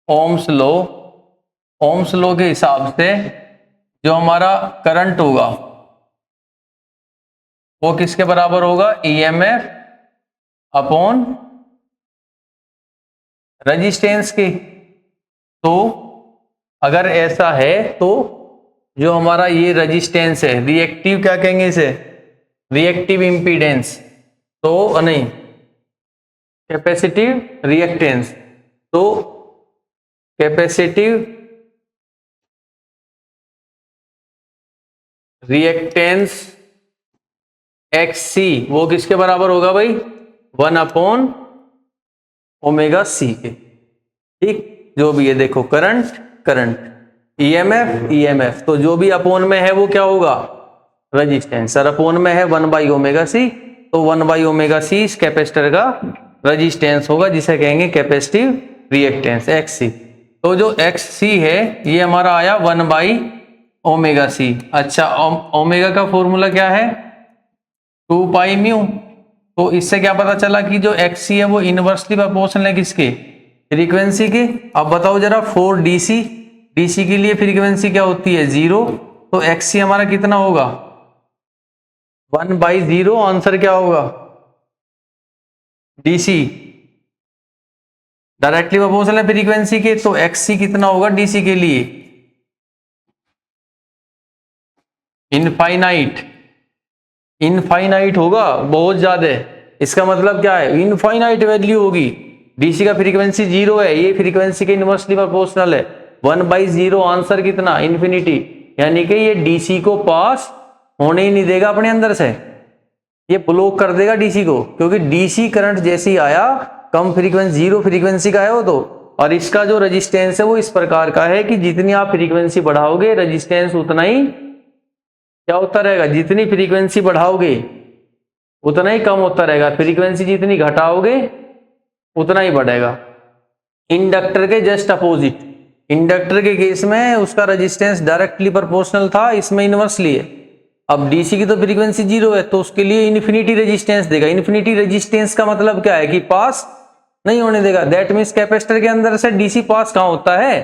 Ohm's law, Ohm's law के हिसाब से जो हमारा करंट होगा वो किसके बराबर होगा, ईएमएफ अपॉन रेजिस्टेंस की। तो अगर ऐसा है तो जो हमारा ये रेजिस्टेंस है, रिएक्टिव क्या कहेंगे इसे, रिएक्टिव इंपीडेंस, तो नहीं कैपेसिटिव रिएक्टेंस, तो कैपेसिटिव रिएक्टेंस XC वो किसके बराबर होगा भाई, 1 अपॉन ओमेगा सी के। ठीक, जो भी है देखो करंट करंट, ईएमएफ, तो जो भी अपोन में है वो क्या होगा, रेजिस्टेंस। सर अपोन में है 1 बाई ओमेगा सी, तो 1 बाई ओमेगा सी इस कैपेसिटर का रेजिस्टेंस होगा, जिसे कहेंगे कैपेसिटिव रिएक्टेंस XC। तो जो XC है ये हमारा आया 1 बाई ओमेगा सी। अच्छा ओमेगा का फॉर्मूला क्या है, 2 पाई म्यू। तो इससे क्या पता चला कि जो XC है वो इनवर्सली प्रोपोर्शनल है किसके, फ्रीक्वेंसी के। अब बताओ जरा 4 डीसी के लिए फ्रीक्वेंसी क्या होती है, 0, तो XC हमारा कितना होगा, 1 बाई 0, आंसर क्या होगा, डीसी, डायरेक्टली प्रोपोर्शनल है फ्रीक्वेंसी के, तो XC कितना होगा डीसी के लिए, इनफाइनाइट होगा, बहुत ज्यादा। इसका मतलब क्या है, इनफाइनाइट वैल्यू होगी। डीसी का फ्रीक्वेंसी 0 है, ये फ्रीक्वेंसी के इनवर्सली प्रोपोर्शनल है, 1 बाई 0, आंसर कितना, इन्फिनिटी। यानी कि ये डीसी को पास होने ही नहीं देगा अपने अंदर से, ये ब्लॉक कर देगा डीसी को, क्योंकि डीसी करंट जैसे ही आया कम फ्रीक्वेंसी 0 फ्रीक्वेंसी का है वो तो। और इसका जो रेजिस्टेंस है वो इस प्रकार का है कि जितनी आप फ्रीक्वेंसी बढ़ाओगे रेजिस्टेंस उतना ही क्या होता रहेगा, जितनी फ्रीक्वेंसी बढ़ाओगे उतना ही कम होता रहेगा, फ्रीक्वेंसी जितनी घटाओगे उतना ही बढ़ेगा। इंडक्टर के जस्ट अपोजिट, इंडक्टर के केस में उसका रेजिस्टेंस डायरेक्टली प्रोपोर्शनल था, इसमें इनवर्सली है। अब डीसी की तो फ्रीक्वेंसी 0 है, तो उसके लिए इन्फिनिटी रेजिस्टेंस देगा। इन्फिनिटी रेजिस्टेंस का मतलब क्या है कि पास नहीं होने देगा। दैट मीन्स कैपेसिटर के अंदर से डीसी पास कहाँ होता है,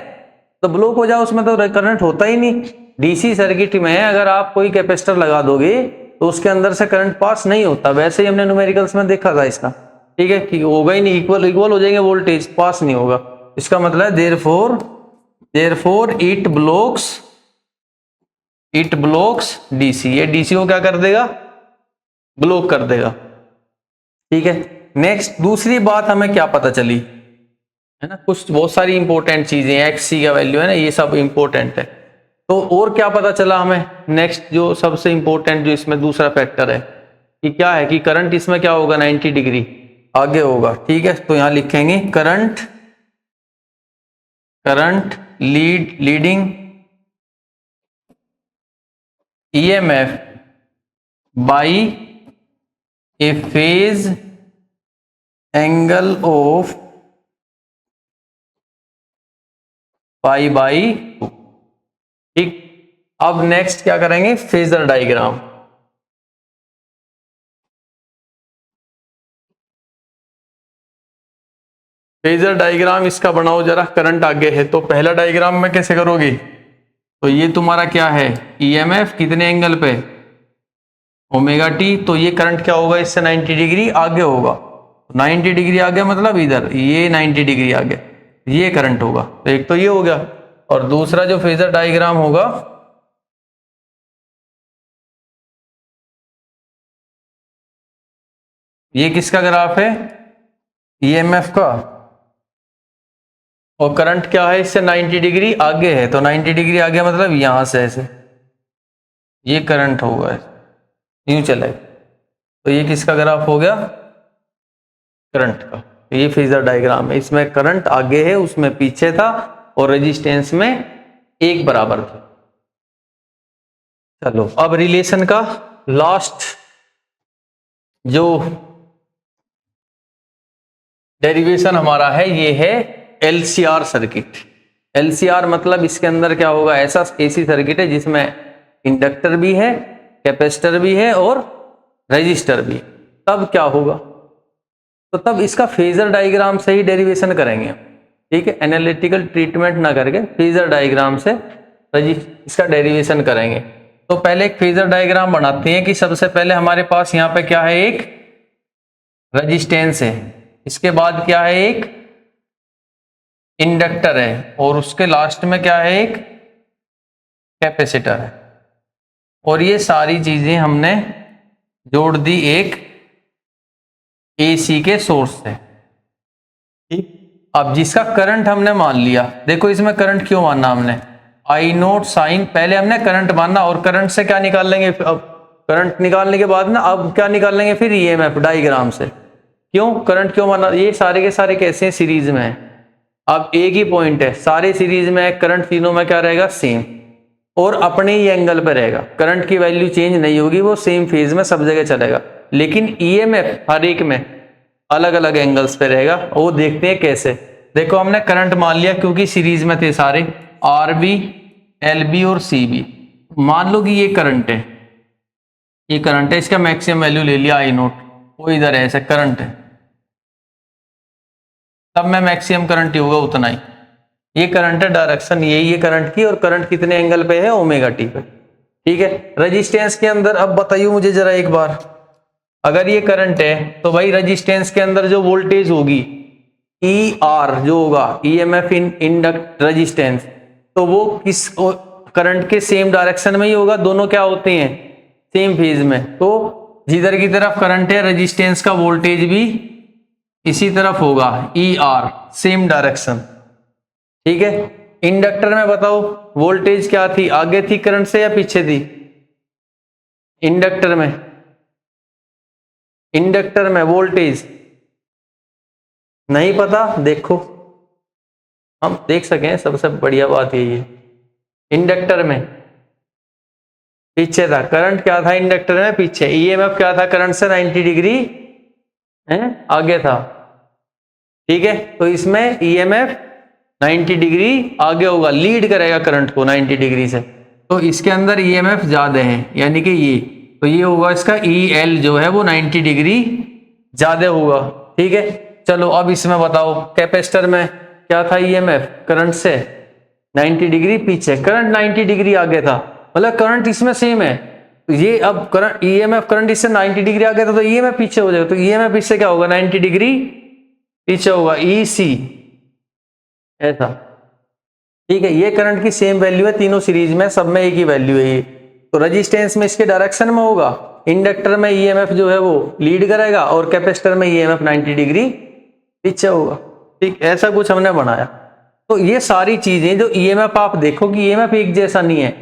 तो ब्लॉक हो जाए, उसमें तो करंट होता ही नहीं। डीसी सर्किट में अगर आप कोई कैपेसिटर लगा दोगे तो उसके अंदर से करंट पास नहीं होता। वैसे ही हमने न्यूमेरिकल्स में देखा था इसका, ठीक है, कि होगा ही नहीं, इक्वल इक्वल हो जाएंगे, वोल्टेज पास नहीं होगा। इसका मतलब है देयरफॉर इट ब्लॉक्स डीसी। ये डीसी को क्या कर देगा, ब्लॉक कर देगा, ठीक है। नेक्स्ट दूसरी बात हमें क्या पता चली, है ना, कुछ बहुत सारी इंपॉर्टेंट चीजें, एक्ससी का वैल्यू है ना, ये सब इंपॉर्टेंट है। तो और क्या पता चला हमें, नेक्स्ट जो सबसे इंपॉर्टेंट जो इसमें दूसरा फैक्टर है कि क्या है कि करंट इसमें क्या होगा, 90 डिग्री आगे होगा, ठीक है। तो यहां लिखेंगे current leading EMF by a phase angle of pi by 2, ठीक। अब नेक्स्ट क्या करेंगे, फेजर डायग्राम। फेजर डायग्राम इसका बनाओ जरा, करंट आगे है तो पहला डायग्राम में कैसे करोगे, तो ये तुम्हारा क्या है, EMF कितने एंगल पे, ओमेगा टी, तो ये करंट क्या होगा, इससे 90 डिग्री आगे होगा। 90 डिग्री आगे मतलब इधर, ये 90 डिग्री आगे, ये करंट होगा। तो एक तो ये हो गया, और दूसरा जो फेजर डायग्राम होगा, ये किसका ग्राफ है, EMF का, और करंट क्या है, इससे 90 डिग्री आगे है। तो 90 डिग्री आगे मतलब यहां से ऐसे ये करंट होगा, यूं चले, तो ये किसका ग्राफ हो गया, करंट का। तो ये फेजर डायग्राम है, इसमें करंट आगे है, उसमें पीछे था, और रेजिस्टेंस में एक बराबर थे। चलो अब रिलेशन का लास्ट जो डेरिवेशन हमारा है, ये है LCR सर्किट। LCR मतलब इसके अंदर क्या होगा, ऐसा AC सर्किट है जिसमें इंडक्टर भी है, कैपेसिटर भी है और रेजिस्टर भी। तब क्या होगा, तो तब इसका फेजर डायग्राम से ही डेरिवेशन करेंगे, ठीक है। एनालिटिकल ट्रीटमेंट ना करके फेजर डायग्राम से इसका डेरिवेशन करेंगे। तो पहले एक फेजर डायग्राम बनाते हैं कि सबसे पहले हमारे पास यहाँ पे क्या है, एक रेजिस्टेंस है, इसके बाद क्या है, एक इंडक्टर है, और उसके लास्ट में क्या है, एक कैपेसिटर है। और ये सारी चीजें हमने जोड़ दी एक AC के सोर्स से, ठीक। अब जिसका करंट हमने मान लिया, देखो इसमें करंट क्यों मानना हमने, I0 साइन, पहले हमने करंट मानना, और करंट से क्या निकाल लेंगे, अब करंट निकालने के बाद ना अब क्या निकाल लेंगे, फिर EMF डायग्राम से। क्यों करंट क्यों माना, ये सारे के सारे कैसे हैं, सीरीज में है। अब एक ही पॉइंट है, सारे सीरीज में है, करंट तीनों में क्या रहेगा, सेम, और अपने ही एंगल पर रहेगा, करंट की वैल्यू चेंज नहीं होगी, वो सेम फेज में सब जगह चलेगा। लेकिन EMF हर एक में अलग अलग एंगल्स पे रहेगा, वो देखते हैं कैसे। देखो हमने करंट मान लिया क्योंकि सीरीज में थे सारे, RB, LB और CB। मान लो कि ये करंट है, ये करंट है, इसका मैक्सिमम वैल्यू ले लिया I0, वो इधर है, ऐसे करंट है, तब में मैक्सिमम करंट ही होगा उतना ही। ये करंट है, डायरेक्शन यही है करंट की, और करंट कितने एंगल पे है, ओमेगा टी पे, ठीक है। रेजिस्टेंस के अंदर अब बताइए मुझे जरा एक बार, अगर ये करंट है तो भाई रेजिस्टेंस के अंदर जो वोल्टेज होगी ER जो होगा, EMF इन इंडक्ट रेजिस्टेंस, तो वो किस करंट के सेम डायरेक्शन में ही होगा, दोनों क्या होते हैं, सेम फेज में। तो जिधर की तरफ करंट है, रेजिस्टेंस का वोल्टेज भी इसी तरफ होगा, ER सेम डायरेक्शन, ठीक है। इंडक्टर में बताओ वोल्टेज क्या थी, आगे थी करंट से या पीछे थी, इंडक्टर में वोल्टेज नहीं पता, देखो हम देख सकें, सबसे बढ़िया बात यही है। इंडक्टर में पीछे था, करंट क्या था इंडक्टर में, पीछे। EMF क्या था, करंट से 90 डिग्री है आगे था, ठीक है। तो इसमें EMF 90 डिग्री आगे होगा, लीड करेगा करंट को 90 डिग्री से। तो इसके अंदर ईएमएफ ज्यादा है, यानी कि ये, तो ये होगा इसका EL जो है वो 90 डिग्री ज्यादा होगा। ठीक है, चलो अब इसमें बताओ कैपेसिटर में क्या था ईएमएफ, करंट से 90 डिग्री पीछे, करंट 90 डिग्री आगे था, मतलब करंट इसमें सेम है। तो ये अब करंट ईएमएफ, करंट इससे 90 डिग्री आगे था तो ईएमएफ पीछे हो जाएगा, तो ईएमएफ इससे क्या होगा 90 डिग्री पीछे होगा, EC ऐसा। ठीक है, ये करंट की सेम वैल्यू है तीनों सीरीज में, सब में एक ही वैल्यू है ये। तो रेजिस्टेंस में इसके डायरेक्शन में होगा, इंडक्टर में ईएमएफ जो है वो लीड करेगा और कैपेसिटर में ईएमएफ 90 डिग्री पीछे होगा। ठीक, ऐसा कुछ हमने बनाया। तो ये सारी चीजें जो ईएमएफ, आप देखो कि ईएमएफ एक जैसा नहीं है,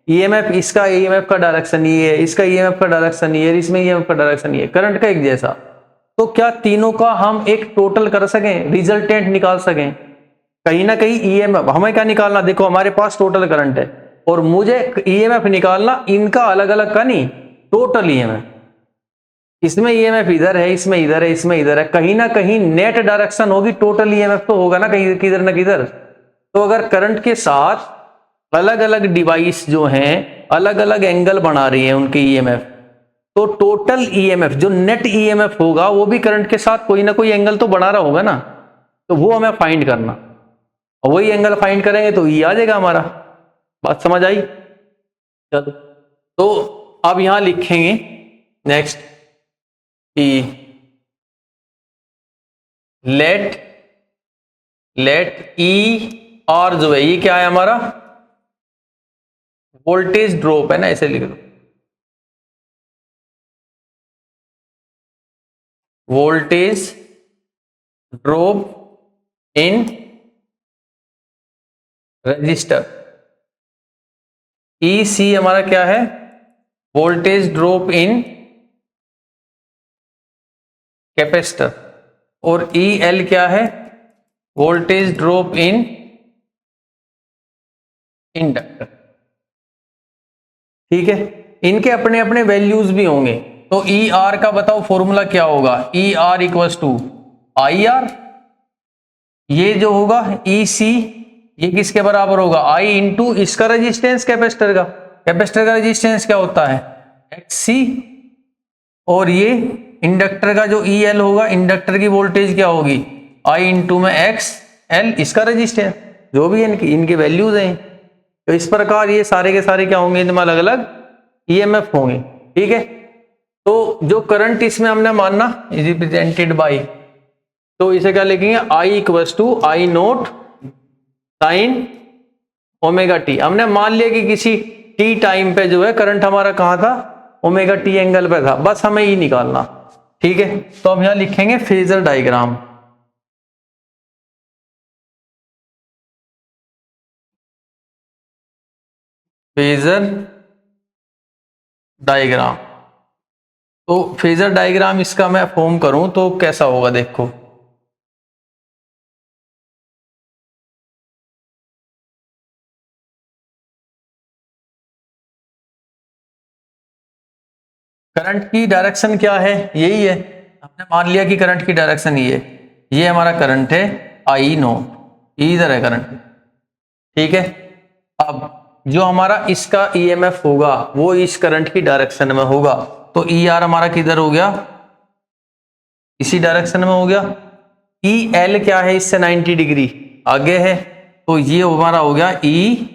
ईएमएफ इसका ईएमएफ का डायरेक्शन ये है, इसका ईएमएफ का डायरेक्शन ये है, इसमें ईएमएफ का डायरेक्शन ये है, करंट का एक जैसा। तो क्या तीनों का हम एक टोटल कर सकें, रिजल्टेंट निकाल सकें? कहीं ना कहीं ईएमएफ हमें क्या निकालना, देखो हमारे पास टोटल करंट है और मुझे ईएमएफ निकालना इनका अलग अलग का नहीं, टोटल ईएमएफ। इसमें ईएमएफ इधर है, इसमें इधर है, इसमें इधर है, कहीं ना कहीं नेट डायरेक्शन होगी, टोटल ईएमएफ तो होगा ना कहीं किधर ना किधर। तो अगर करंट के साथ अलग अलग डिवाइस जो हैं अलग अलग एंगल बना रही है उनके ईएमएफ, तो टोटल ईएमएफ जो नेट ईएमएफ होगा वो भी करंट के साथ कोई ना कोई एंगल तो बना रहा होगा ना, तो वो हमें फाइंड करना, और वही एंगल फाइंड करेंगे तो ई आ जाएगा हमारा। बात समझ आई? चलो, तो अब यहां लिखेंगे नेक्स्ट कि लेट ई आर जो है ये क्या है हमारा, वोल्टेज ड्रॉप है ना, ऐसे लिख दो, voltage drop in register. EC हमारा क्या है, वोल्टेज ड्रॉप इन कैपेसिटर, और EL क्या है, वोल्टेज ड्रॉप इन इंडक्टर। ठीक है, इनके अपने अपने वैल्यूज भी होंगे। तो ER का बताओ फॉर्मूला क्या होगा, ER इक्वल्स टू IR, ये जो होगा EC ये किसके बराबर होगा, I इंटू इसका रेजिस्टेंस कैपेसिटर का, कैपेसिटर का रेजिस्टेंस क्या होता है XC, और ये इंडक्टर का जो EL होगा, इंडक्टर की वोल्टेज क्या होगी I इंटू में XL, इसका रेजिस्टेंस, जो भी इनकी वैल्यूज हैं। तो इस प्रकार ये सारे के सारे क्या होंगे, इनमें अलग अलग EMF होंगे। ठीक है, तो जो करंट इसमें हमने मानना इज रिप्रेजेंटेड बाई, तो इसे क्या लिखेंगे, I equals to I naught sine omega T. हमने मान लिया कि किसी टी टाइम पे जो है करंट हमारा कहां था, ओमेगा टी एंगल पे था, बस हमें ये निकालना। ठीक है, तो हम यहां लिखेंगे फेजर डायग्राम, फेजर डायग्राम। तो फेजर डायग्राम इसका मैं फॉर्म करूं तो कैसा होगा, देखो करंट की डायरेक्शन क्या है, यही है, हमने मान लिया कि करंट की डायरेक्शन ये हमारा करंट है I नोट, इधर है करंट। ठीक है, अब जो हमारा इसका EMF होगा वो इस करंट की डायरेक्शन में होगा, तो ER हमारा किधर हो गया, इसी डायरेक्शन में हो गया। EL क्या है, इससे 90 डिग्री आगे है, तो ये हमारा हो गया EL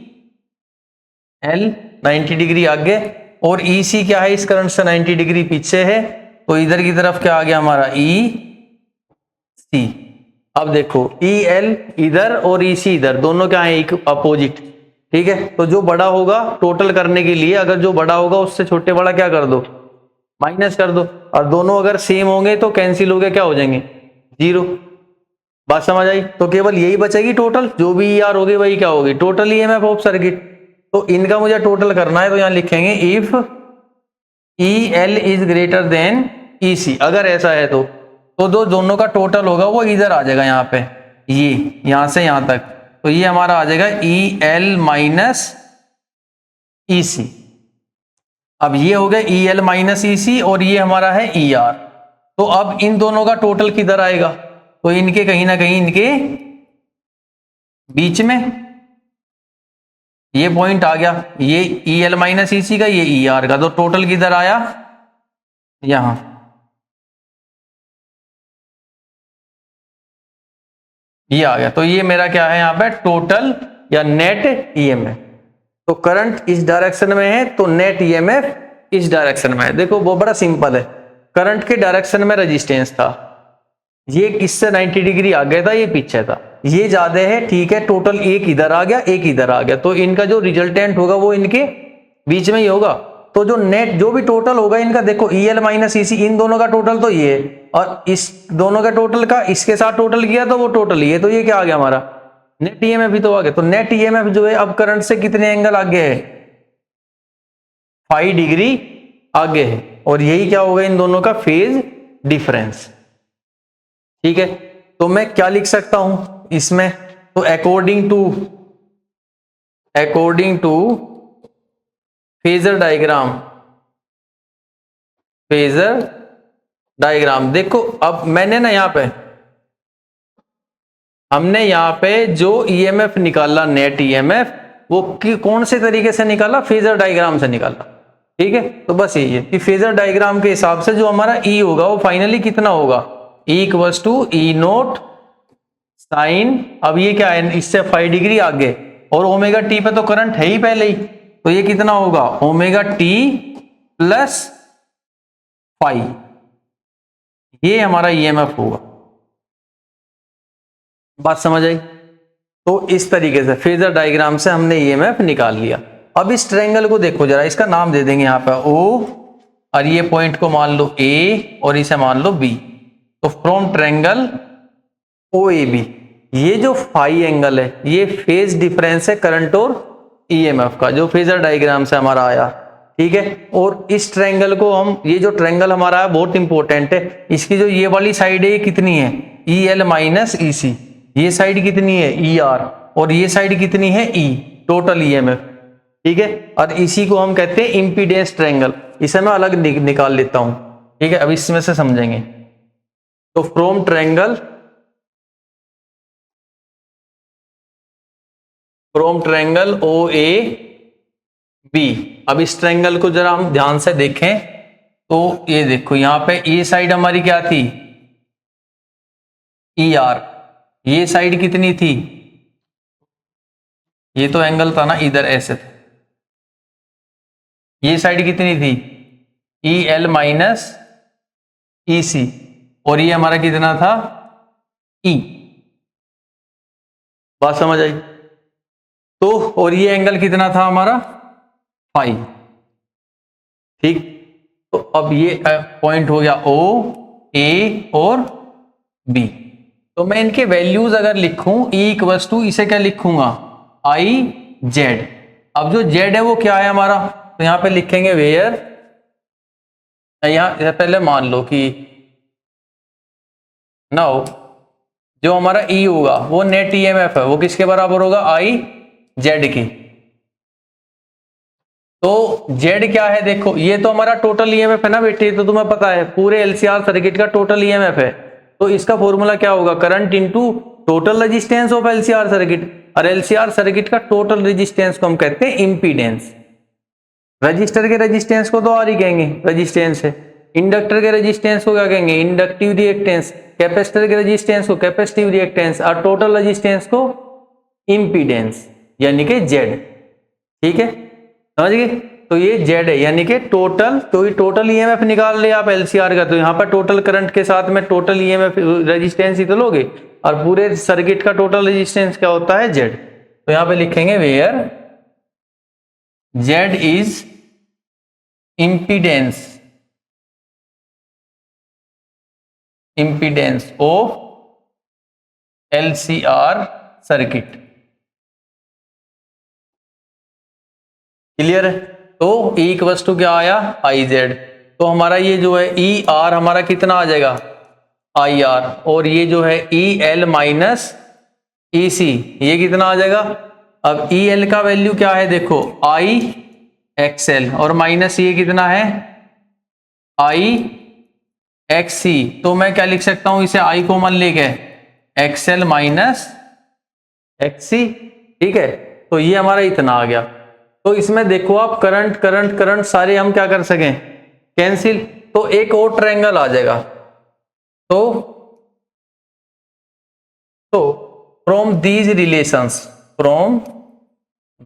90 डिग्री आगे, और EC क्या है, इस करंट से 90 डिग्री पीछे है, तो इधर की तरफ क्या आ गया हमारा EC। अब देखो EL इधर और EC इधर, दोनों क्या है, एक अपोजिट। ठीक है, तो जो बड़ा होगा टोटल करने के लिए, अगर जो बड़ा होगा उससे छोटे बड़ा क्या कर दो, माइनस कर दो, और दोनों अगर सेम होंगे तो कैंसिल हो गए, क्या हो जाएंगे, 0। बात समझ आई? तो केवल यही बचेगी टोटल, जो भी ER होगी वही क्या होगी, टोटल EMF ऑफ सर्किट। तो इनका मुझे टोटल करना है, तो यहां लिखेंगे if EL is greater than EC, अगर ऐसा है तो दोनों का टोटल होगा वो इधर आ जाएगा, यहाँ पे ये यहां से यहां तक, तो ये हमारा आ जाएगा EL माइनस EC। अब ये हो गया EL माइनस EC और ये हमारा है ER। तो अब इन दोनों का टोटल किधर आएगा, तो इनके कहीं ना कहीं इनके बीच में ये पॉइंट आ गया, ये ई एल माइनस ई सी का, ये ई आर का, तो टोटल किधर आया, यहां। ये आ गया, तो ये मेरा क्या है यहाँ पे टोटल या नेट ईएमएफ। तो करंट इस डायरेक्शन में है तो नेट ईएमएफ इस डायरेक्शन में है। देखो वो बड़ा सिंपल है, करंट के डायरेक्शन में रेजिस्टेंस था, ये इससे 90 डिग्री आगे था, ये पीछे था, ये ज्यादा है, ठीक है, टोटल एक इधर आ गया, एक इधर आ गया, तो इनका जो रिजल्टेंट होगा वो इनके बीच में ही होगा। तो जो नेट जो भी टोटल होगा इनका, देखो ई एल माइनस ई सी, इन दोनों का टोटल तो ये है, और इस दोनों का टोटल का इसके साथ टोटल किया तो वो टोटल ये, तो ये क्या आ गया हमारा नेट ईएमएफ भी तो आ गया। तो नेट ईएमएफ जो है अब करंट से कितने एंगल आगे है, 5 डिग्री आगे है, और यही क्या होगा इन दोनों का फेज डिफरेंस। ठीक है, तो मैं क्या लिख सकता हूं इसमें, तो अकॉर्डिंग टू फेजर डायग्राम, देखो अब मैंने ना हमने यहाँ पे जो ईएमएफ निकाला नेट ईएमएफ, वो कौन से तरीके से निकाला, फेजर डायग्राम से निकाला। ठीक है, तो बस यही है कि फेजर डायग्राम के हिसाब से जो हमारा ई होगा वो फाइनली कितना होगा, E equals to E note sine, अब ये क्या है इससे 5 डिग्री आगे, और ओमेगा टी पे तो करंट है ही पहले ही, तो ये कितना होगा ओमेगा टी प्लस 5, ये हमारा ईएमएफ होगा। बात समझ आई। तो इस तरीके से फेजर डायग्राम से हमने ईएमएफ निकाल लिया। अब इस ट्रायंगल को देखो जरा, इसका नाम दे देंगे यहाँ पे ओ, और ये पॉइंट को मान लो ए और इसे मान लो बी। तो from triangle O A B, ये जो फाई एंगल है ये फेज डिफरेंस है करंट और ईएमएफ का, जो फेजर डायग्राम से हमारा आया। ठीक है, और इस ट्रायंगल को हम, ये जो ट्रायंगल हमारा है बहुत इंपॉर्टेंट है, इसकी जो ये वाली साइड है ये कितनी है, ई एल माइनस ई सी, ये साइड कितनी है ई आर, और ये साइड कितनी है ई, टोटल ईएमएफ। ठीक है, और इसी को हम कहते हैं इंपीडेंस ट्रायंगल, इसे मैं अलग निकाल लेता हूं। ठीक है, अब इसमें से समझेंगे। तो from triangle O A B, अब इस ट्रायंगल को जरा हम ध्यान से देखें, तो ये देखो यहां पे ये साइड हमारी क्या थी ई आर, ये साइड कितनी थी, ये तो एंगल था ना इधर ऐसे, ये साइड कितनी थी ई एल माइनस ई सी, और ये हमारा कितना था ई। बात समझ आई। तो और ये एंगल कितना था हमारा 5। ठीक, तो अब ये पॉइंट हो गया ओ ए और बी। तो मैं इनके वैल्यूज अगर लिखूं ई इक्वल्स टू, इसे क्या लिखूंगा आई जेड। अब जो जेड है वो क्या है हमारा, तो यहां पे लिखेंगे वेयर, यहां पहले मान लो कि नाउ जो हमारा ई होगा वो नेट ईएमएफ है, वो किसके बराबर होगा आई जेड की। तो जेड क्या है, देखो ये तो हमारा टोटल ईएमएफ है ना बेटे, तो तुम्हें पता है पूरे एलसीआर सर्किट का टोटल ईएमएफ है, तो इसका फॉर्मूला क्या होगा, current into total resistance of LCR circuit, और एलसीआर सर्किट का टोटल रेजिस्टेंस को हम कहते हैं इंपीडेंस। रजिस्टर के रेजिस्टेंस को तो आर ही कहेंगे, रेजिस्टेंस है। इंडक्टर के रेजिस्टेंस को क्या कहेंगे, इंडक्टिव रिएक्टेंस। कैपेसिटर के रेजिस्टेंस को कैपेसिटिव रिएक्टेंस, और टोटल रेजिस्टेंस को इंपीडेंस, यानी कि जेड। ठीक है, समझ गए। तो ये जेड है, यानी कि टोटल, तो ये टोटल ईएमएफ निकाल ले आप एलसीआर का, तो यहाँ पर टोटल करंट के साथ में टोटल ईएमएफ रेजिस्टेंस ही तो लोगे, और पूरे सर्किट का टोटल रेजिस्टेंस क्या होता है जेड। तो यहाँ पे लिखेंगे where Z is impedance of LCR circuit. Clear है। तो E इक्वल्स टू क्या आया आई जेड, तो हमारा ये जो है ई आर हमारा कितना आ जाएगा आई आर, और ये जो है ई एल माइनस ई सी, ये कितना आ जाएगा। अब ई एल का वैल्यू क्या है, देखो आई एक्सएल, और माइनस ये कितना है आई एक्स सी, तो मैं क्या लिख सकता हूं इसे आई कॉमन लेके एक्सएल माइनस XC, ठीक है। तो ये हमारा इतना आ गया। तो इसमें देखो आप करंट करंट करंट सारे हम क्या कर सकें, कैंसिल। तो एक और ट्रायंगल आ जाएगा। तो from these relations, from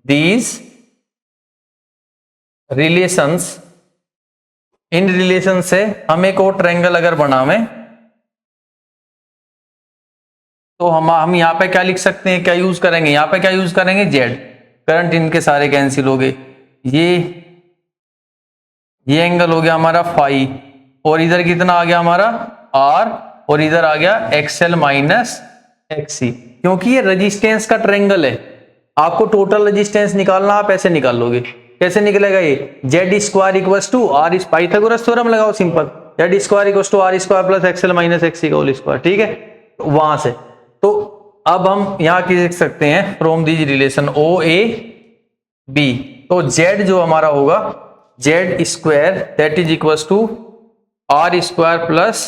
these relations, in relation से हम एक और ट्रायंगल अगर बनावे तो हम यहाँ पे क्या लिख सकते हैं, क्या यूज करेंगे, यहाँ पे क्या यूज करेंगे, जेड। करंट इनके सारे कैंसिल हो गए। ये एंगल हो गया हमारा फाई, और इधर कितना आ गया हमारा आर, और इधर आ गया एक्सएल माइनस एक्सी। क्योंकि ये रेजिस्टेंस का ट्रायंगल है, आपको टोटल रेजिस्टेंस निकालना, आप ऐसे निकाल लोगे। कैसे निकलेगा ये, Z square equals to R, इस पाइथागोरस थ्योरम लगाओ simple, Z square equals to R square plus XL minus XC का होल स्क्वायर, ठीक है। तो वहां से तो अब हम यहाँ की देख सकते हैं from these relation O A B, तो जेड जो हमारा होगा Z square that is equals to R square plus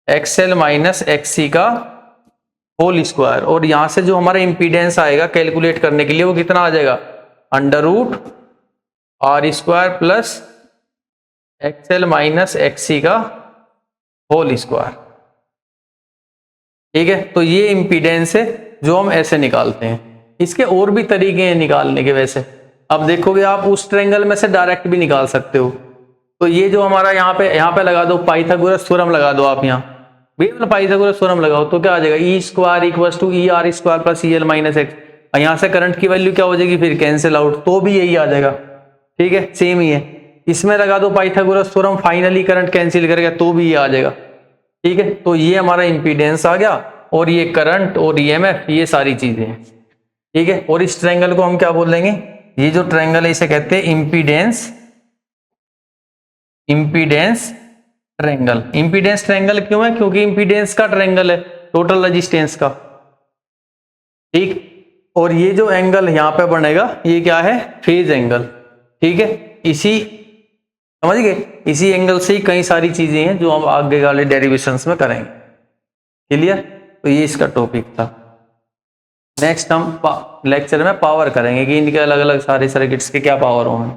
XL minus XC का होल स्क्वायर, और यहां से जो हमारा इंपीडेंस आएगा कैलकुलेट करने के लिए वो कितना आ जाएगा, under root R square plus XL minus XC का होल स्क्वायर, ठीक है। तो ये इंपीडेंस है जो हम ऐसे निकालते हैं। इसके और भी तरीके हैं निकालने के वैसे, अब देखोगे आप उस ट्रायंगल में से डायरेक्ट भी निकाल सकते हो। तो ये जो हमारा यहाँ पे लगा दो पाइथागोरस थ्योरम, लगा दो आप यहाँ भैया पाइथागोरस थ्योरम लगाओ तो क्या आ जाएगा, E square equals to E R square plus E L minus X. यहाँ से करंट की वैल्यू क्या हो जाएगी, फिर कैंसिल आउट, तो भी यही आ जाएगा, ठीक है, सेम ही है। इसमें लगा दो Pythagoras theorem, finally current cancel करेगा तो भी ये आ जाएगा, ठीक है। तो ये हमारा इंपीडेंस आ गया, और ये करंट और ईएमएफ, ये सारी चीजें हैं, ठीक है। और इस ट्रायंगल को हम क्या बोल देंगे, ये जो ट्रायंगल है इसे कहते हैं इंपीडेंस ट्रायंगल। इंपीडेंस ट्रायंगल क्यों है, क्योंकि इंपीडेंस का ट्रायंगल है, टोटल रेजिस्टेंस का, ठीक। और ये जो एंगल यहां पे बनेगा ये क्या है, फेज एंगल, ठीक है। इसी समझ गए, इसी एंगल से ही कई सारी चीजें हैं जो हम आगे वाले डेरिवेशंस में करेंगे, क्लियर। तो ये इसका टॉपिक था। नेक्स्ट हम लेक्चर में पावर करेंगे कि इनके अलग अलग सारे सर्किट्स के क्या पावर होंगे।